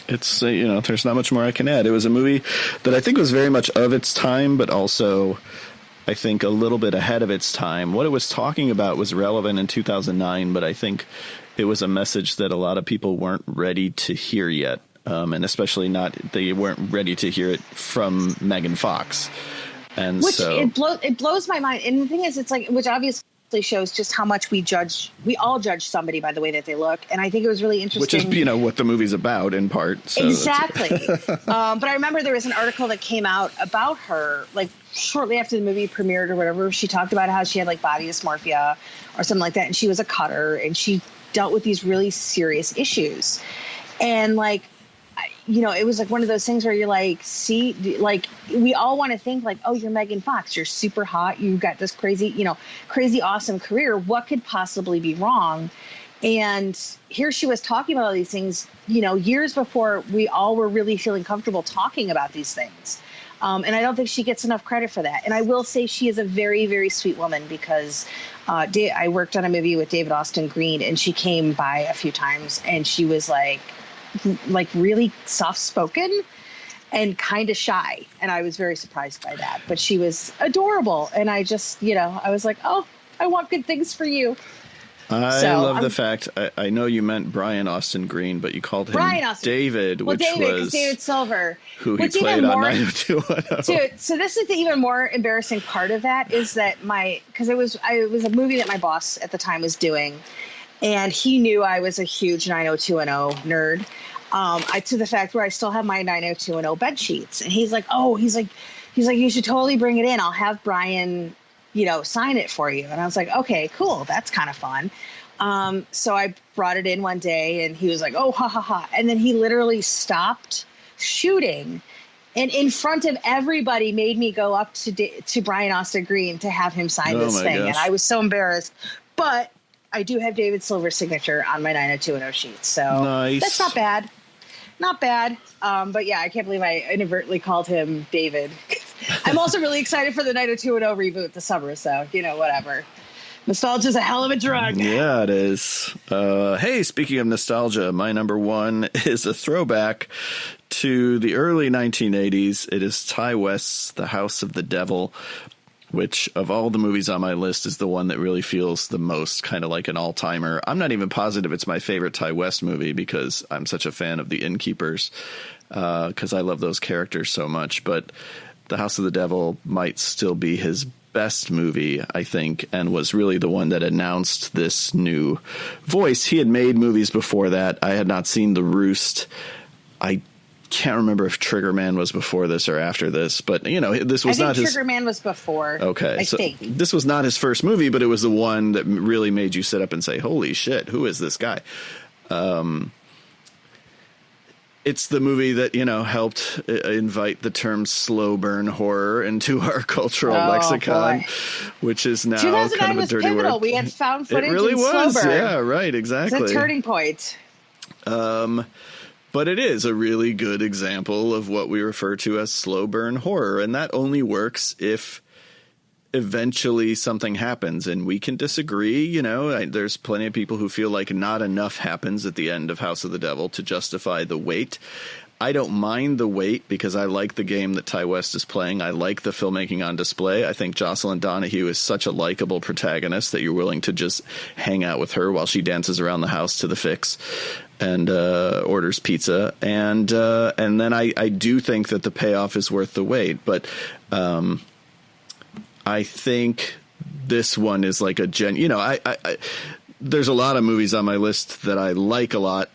It's, you know, there's not much more I can add. It was a movie that I think was very much of its time, but also I think a little bit ahead of its time. What it was talking about was relevant in 2009, but I think it was a message that a lot of people weren't ready to hear yet. And especially they weren't ready to hear it from Megan Fox. And which so it blows my mind. And the thing is, it's like, which obviously shows just how much we all judge somebody by the way that they look. And I think it was really interesting. Which is, you know, what the movie's about in part. So exactly. But I remember there was an article that came out about her, like shortly after the movie premiered or whatever. She talked about how she had like body dysmorphia or something like that. And she was a cutter and she dealt with these really serious issues. And like, you know, it was like one of those things where you're like, see, like we all want to think like, oh, you're Megan Fox. You're super hot. You've got this crazy, awesome career. What could possibly be wrong? And here she was talking about all these things, you know, years before we all were really feeling comfortable talking about these things. And I don't think she gets enough credit for that. And I will say she is a very, very sweet woman because I worked on a movie with David Austin Green and she came by a few times and she was like really soft-spoken and kind of shy. And I was very surprised by that. But she was adorable. And I just, you know, I was like, oh, I want good things for you. I love the fact, I know you meant Brian Austin Green, but you called him David, which was David Silver, who he played on 90210. Dude, so this is the even more embarrassing part of that is that because it was a movie that my boss at the time was doing. And he knew I was a huge 90210 nerd. To the fact where I still have my 90210 bed sheets. And he's like, you should totally bring it in. I'll have Brian, you know, sign it for you. And I was like, okay, cool. That's kind of fun. So I brought it in one day and he was like, oh, ha, ha, ha. And then he literally stopped shooting. And in front of everybody made me go up to Brian Austin Green to have him sign this thing. Gosh. And I was so embarrassed. But I do have David Silver's signature on my 90210 sheet. So nice. That's not bad. Not bad. But yeah, I can't believe I inadvertently called him David. I'm also really excited for the 90210 reboot this summer. So, you know, whatever. Nostalgia's a hell of a drug. Yeah, it is. Hey, speaking of nostalgia, my number one is a throwback to the early 1980s. It is Ty West's The House of the Devil, which of all the movies on my list is the one that really feels the most kind of like an all-timer. I'm not even positive it's my favorite Ty West movie because I'm such a fan of The Innkeepers, because I love those characters so much. But The House of the Devil might still be his best movie, I think, and was really the one that announced this new voice. He had made movies before that. I had not seen The Roost. I can't remember if Trigger Man was before this or after this, but you know, this was not his. Trigger Man was before. Okay, I think this was not his first movie, but it was the one that really made you sit up and say, "Holy shit, who is this guy?" It's the movie that, you know, helped invite the term slow burn horror into our cultural lexicon, boy. Which is now kind of a dirty pivotal. word. We had found footage. It really was. Slow burn. Yeah, right. Exactly. It's a turning point. But it is a really good example of what we refer to as slow burn horror. And that only works if eventually something happens. And we can disagree. You know, there's plenty of people who feel like not enough happens at the end of House of the Devil to justify the wait. I don't mind the wait because I like the game that Ty West is playing. I like the filmmaking on display. I think Jocelyn Donahue is such a likable protagonist that you're willing to just hang out with her while she dances around the house to the fix and orders pizza. And then I do think that the payoff is worth the wait. But I think this one is like there's a lot of movies on my list that I like a lot.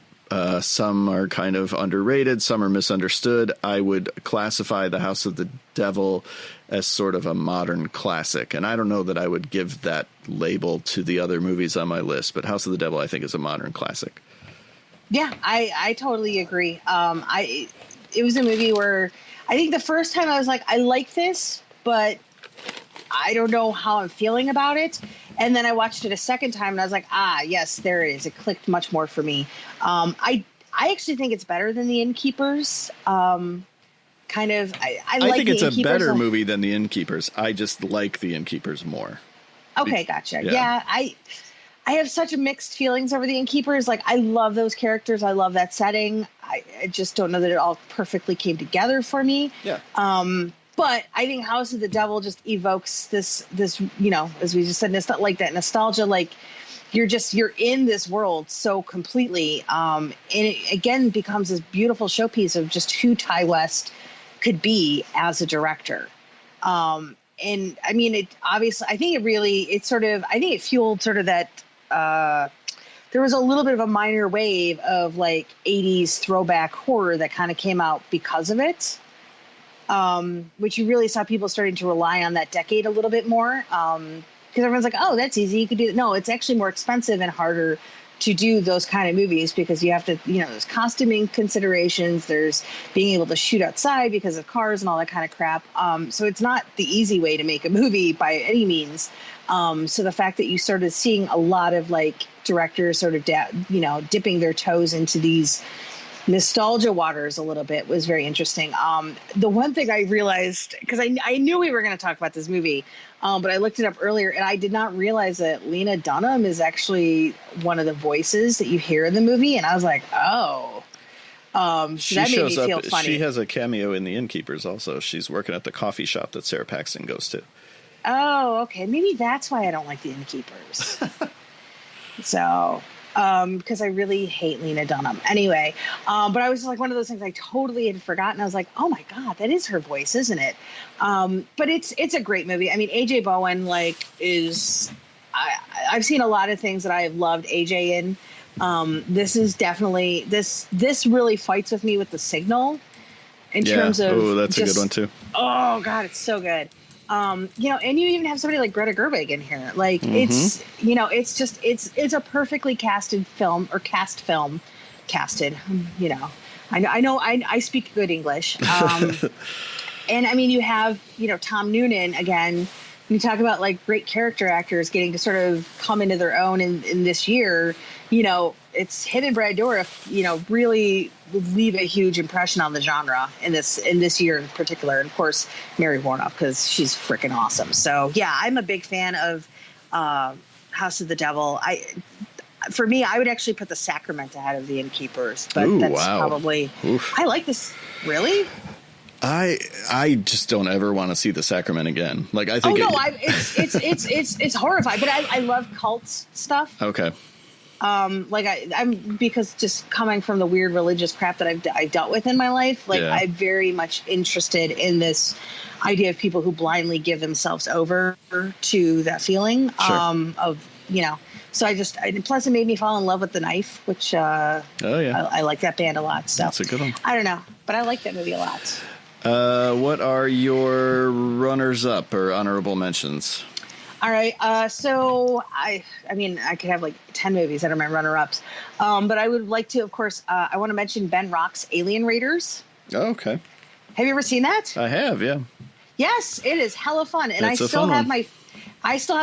Some are kind of underrated. Some are misunderstood. I would classify The House of the Devil as sort of a modern classic. And I don't know that I would give that label to the other movies on my list, but House of the Devil, I think, is a modern classic. Yeah, I totally agree. It was a movie where I think the first time I was like, I like this, but I don't know how I'm feeling about it. And then I watched it a second time and I was like, yes, there it is. It clicked much more for me. I actually think it's better than The Innkeepers. kind of, I I like think the it's a Innkeepers better movie than The Innkeepers. I just like The Innkeepers more. Okay, gotcha. Yeah. Yeah, I have such mixed feelings over the Innkeepers. Like, I love those characters. I love that setting. I just don't know that it all perfectly came together for me. Yeah. But I think House of the Devil just evokes this, you know, as we just said, like that nostalgia, like you're in this world so completely. And it again becomes this beautiful showpiece of just who Ty West could be as a director. And I mean, it obviously, I think it fueled sort of that, there was a little bit of a minor wave of like 80s throwback horror that kind of came out because of it. Which you really saw people starting to rely on that decade a little bit more. Because everyone's like, oh, that's easy. You could do it. No, it's actually more expensive and harder to do those kind of movies because you have to, you know, there's costuming considerations. There's being able to shoot outside because of cars and all that kind of crap. So it's not the easy way to make a movie by any means. So the fact that you started seeing a lot of like directors sort of, dipping their toes into these nostalgia waters a little bit was very interesting. The one thing I realized, because I knew we were going to talk about this movie, but I looked it up earlier and I did not realize that Lena Dunham is actually one of the voices that you hear in the movie. And I was like, oh, so She that made shows me up. feel funny. She has a cameo in The Innkeepers also. She's working at the coffee shop that Sarah Paxton goes to. Oh, okay. Maybe that's why I don't like the Innkeepers. So, because I really hate Lena Dunham. Anyway, but I was like one of those things I totally had forgotten. I was like, oh my God, that is her voice, isn't it? But it's a great movie. I mean, AJ Bowen I've seen a lot of things that I have loved AJ in. This is definitely, this really fights with me with The Signal in terms of. Oh, that's a good one too. Oh God, it's so good. And you even have somebody like Greta Gerwig in here. Like it's a perfectly casted film. I speak good English. And I mean, you have, Tom Noonan again. You talk about like great character actors getting to sort of come into their own in this year, it's him and Brad Dourif, really leave a huge impression on the genre in this year in particular. And of course, Mary Warnock, because she's freaking awesome. So yeah, I'm a big fan of House of the Devil. For me, I would actually put The Sacrament ahead of The Innkeepers, but probably. Oof. I like this. Really? I just don't ever want to see The Sacrament again. Like I think. It's horrifying, but I love cult stuff. Okay. I'm because just coming from the weird religious crap that I've dealt with in my life, I'm very much interested in this idea of people who blindly give themselves over to that feeling. Sure. So plus it made me fall in love with The Knife, which I like that band a lot. So that's a good one. I don't know, but I like that movie a lot. What are your runners up or honorable mentions? All right. So I could have like 10 movies that are my runner-ups. But I would like to, of course, I want to mention Ben Rock's Alien Raiders. Oh, okay. Have you ever seen that? I have, yeah. Yes, it is hella fun. And I still have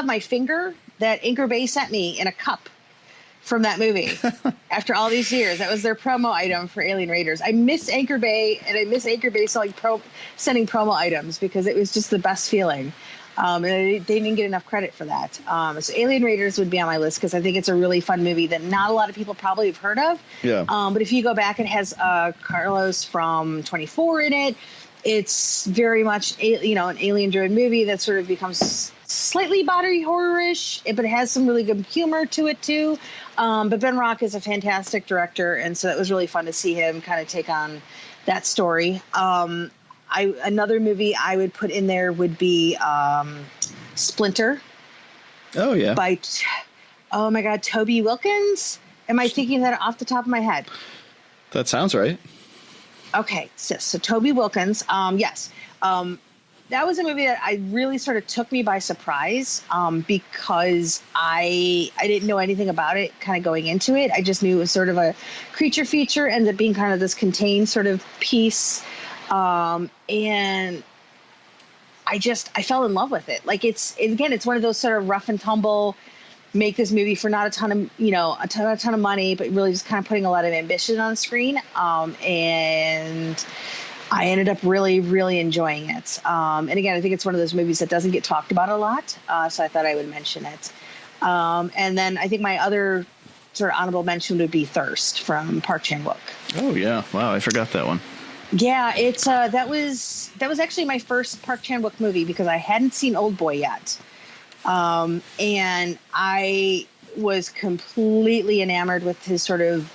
my finger that Anchor Bay sent me in a cup from that movie after all these years. That was their promo item for Alien Raiders. I miss Anchor Bay, and I miss Anchor Bay sending promo items because it was just the best feeling. And they didn't get enough credit for that. So Alien Raiders would be on my list because I think it's a really fun movie that not a lot of people probably have heard of. Yeah. But if you go back, it has Carlos from 24 in it. It's very much, an alien-driven movie that sort of becomes slightly body horror-ish, but it has some really good humor to it too. But Ben Rock is a fantastic director, and so that was really fun to see him kind of take on that story. Another movie I would put in there would be Splinter. Oh, yeah. Oh, my God, Toby Wilkins? Am I thinking that off the top of my head? That sounds right. Okay, so Toby Wilkins, yes. That was a movie that I really sort of took me by surprise because I didn't know anything about it kind of going into it. I just knew it was sort of a creature feature, ended up being kind of this contained sort of piece. And I fell in love with it. Like it's one of those sort of rough and tumble, make this movie for not a ton of money, but really just kind of putting a lot of ambition on screen. And I ended up really, really enjoying it. And again, I think it's one of those movies that doesn't get talked about a lot. So I thought I would mention it. And then I think my other sort of honorable mention would be Thirst from Park Chan-wook. Oh yeah. Wow. I forgot that one. Yeah, it's that was actually my first Park Chan-wook movie because I hadn't seen Old Boy yet. And I was completely enamored with his sort of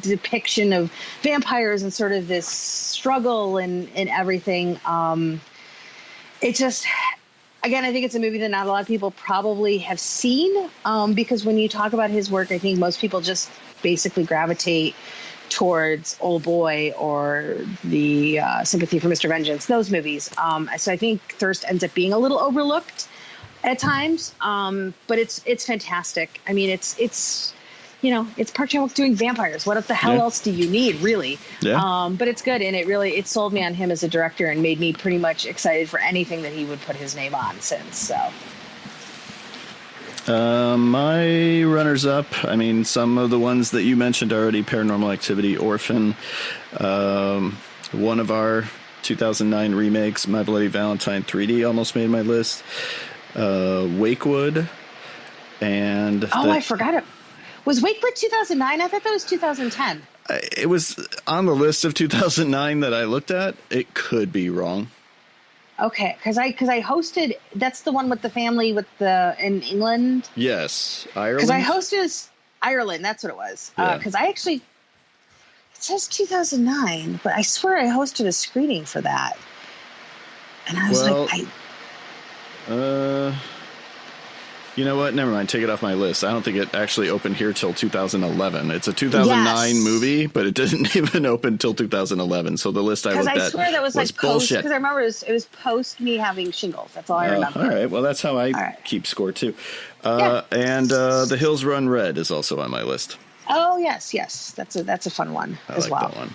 depiction of vampires and sort of this struggle and everything. It just, again, I think it's a movie that not a lot of people probably have seen, because when you talk about his work, I think most people just basically gravitate towards Old Boy or the Sympathy for Mr. Vengeance, those movies. So I think Thirst ends up being a little overlooked at times, but it's fantastic. I mean, it's Park Chan-wook doing vampires. What the hell else do you need, really? Yeah. But it's good, and it sold me on him as a director and made me pretty much excited for anything that he would put his name on since. So. My runners-up, I mean, some of the ones that you mentioned already, Paranormal Activity, Orphan, one of our 2009 remakes, My Bloody Valentine 3D almost made my list, Wakewood, and... I forgot it. Was Wakewood 2009? I thought that was 2010. It was on the list of 2009 that I looked at. It could be wrong. Okay, because I hosted. That's the one with the family in England. Yes, Ireland. Because I hosted Ireland. That's what it was. Because I actually, it says 2009, but I swear I hosted a screening for that. And I was you know what? Never mind. Take it off my list. I don't think it actually opened here till 2011. It's a 2009 movie, but it didn't even open till 2011. So the list I looked at I swear that was like bullshit. Because I remember it was post me having shingles. That's all I remember. All right. Well, that's how I keep score too. And The Hills Run Red is also on my list. Oh yes. That's a fun one as well. That one.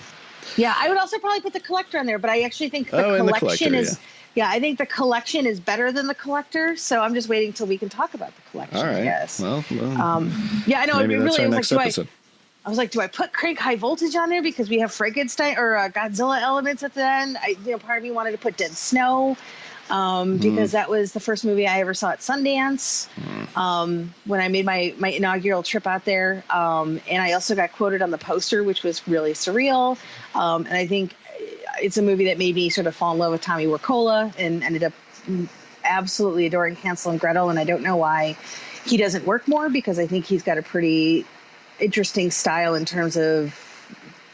Yeah, I would also probably put The Collector on there, but I actually think the collection is. Yeah, I think The Collection is better than The Collector, so I'm just waiting till we can talk about The Collection. All right. I guess. Well, yeah, I know. Maybe that's our next episode. I was like, do I put Crank High Voltage on there because we have Frankenstein or Godzilla elements at the end? Part of me wanted to put Dead Snow because that was the first movie I ever saw at Sundance when I made my inaugural trip out there, and I also got quoted on the poster, which was really surreal. And I think it's a movie that made me sort of fall in love with Tommy Wirkola and ended up absolutely adoring Hansel and Gretel. And I don't know why he doesn't work more, because I think he's got a pretty interesting style in terms of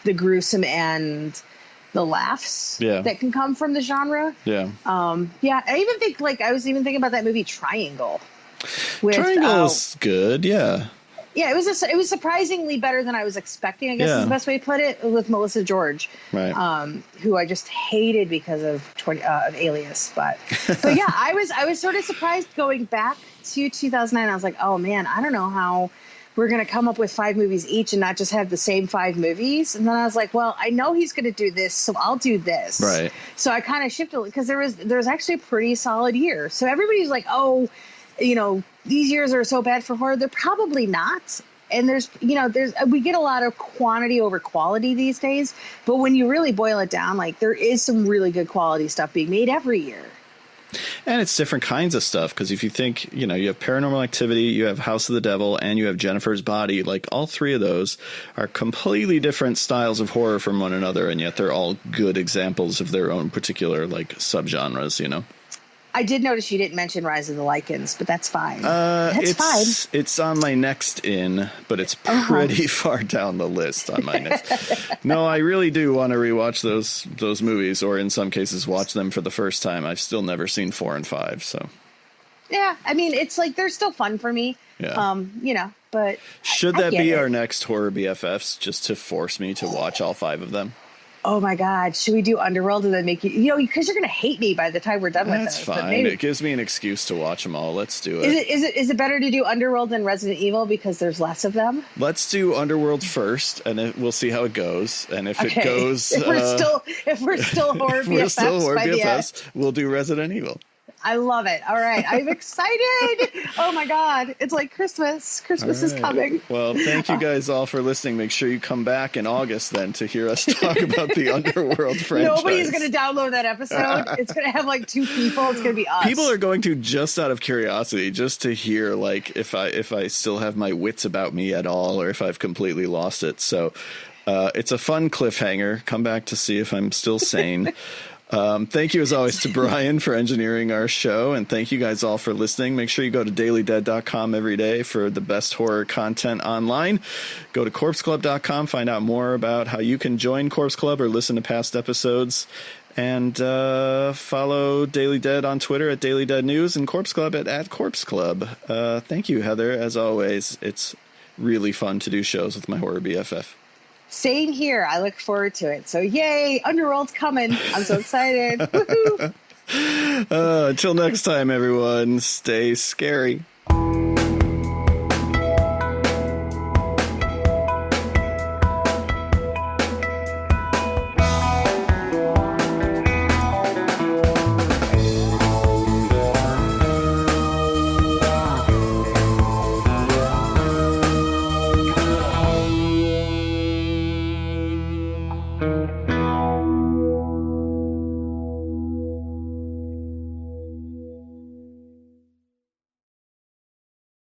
the gruesome and the laughs that can come from the genre. Yeah. I even think I was even thinking about that movie Triangle. Triangle's good. Yeah. Yeah, it was surprisingly better than I was expecting, I guess is the best way to put it, with Melissa George, right. Who I just hated because of Alias. But yeah, I was sort of surprised going back to 2009. I was like, oh man, I don't know how we're going to come up with 5 movies each and not just have the same 5 movies. And then I was like, well, I know he's going to do this, so I'll do this. Right. So I kind of shifted, because there was actually a pretty solid year. So everybody's like, oh, these years are so bad for horror. They're probably not. And we get a lot of quantity over quality these days. But when you really boil it down, there is some really good quality stuff being made every year. And it's different kinds of stuff, because if you think, you have Paranormal Activity, you have House of the Devil, and you have Jennifer's Body, all 3 of those are completely different styles of horror from one another, and yet they're all good examples of their own particular subgenres, I did notice you didn't mention Rise of the Lycans, but that's fine. Fine. It's on my next but it's pretty far down the list on my next. No, I really do want to rewatch those movies, or in some cases watch them for the first time. I've still never seen 4 and 5, so. Yeah, I mean, it's they're still fun for me. Yeah. But should that be our next Horror BFFs, just to force me to watch all 5 of them? Oh my God! Should we do Underworld and then make because you're going to hate me by the time we're done with it. That's fine. It gives me an excuse to watch them all. Let's do it. Is it better to do Underworld than Resident Evil because there's less of them? Let's do Underworld first, and we'll see how it goes. And if it goes, if we're still horror BFFs, we'll do Resident Evil. I love it. All right. I'm excited. Oh my God. It's like Christmas. Christmas is coming. Well, thank you guys all for listening. Make sure you come back in August then to hear us talk about the Underworld franchise. Nobody's going to download that episode. It's going to have like 2 people. It's going to be us. People are going to, just out of curiosity, just to hear like if I still have my wits about me at all, or if I've completely lost it. So it's a fun cliffhanger. Come back to see if I'm still sane. Thank you as always to Brian for engineering our show, and thank you guys all for listening. Make sure you go to dailydead.com every day for the best horror content online. Go to corpseclub.com, find out more about how you can join Corpse Club or listen to past episodes, and follow Daily Dead on Twitter at Daily Dead News and Corpse Club at Corpse Club. Thank you, Heather, as always. It's really fun to do shows with my horror BFF. Same here. I look forward to it. So yay, Underworld's coming. I'm so excited. Woohoo. Until next time, everyone, stay scary.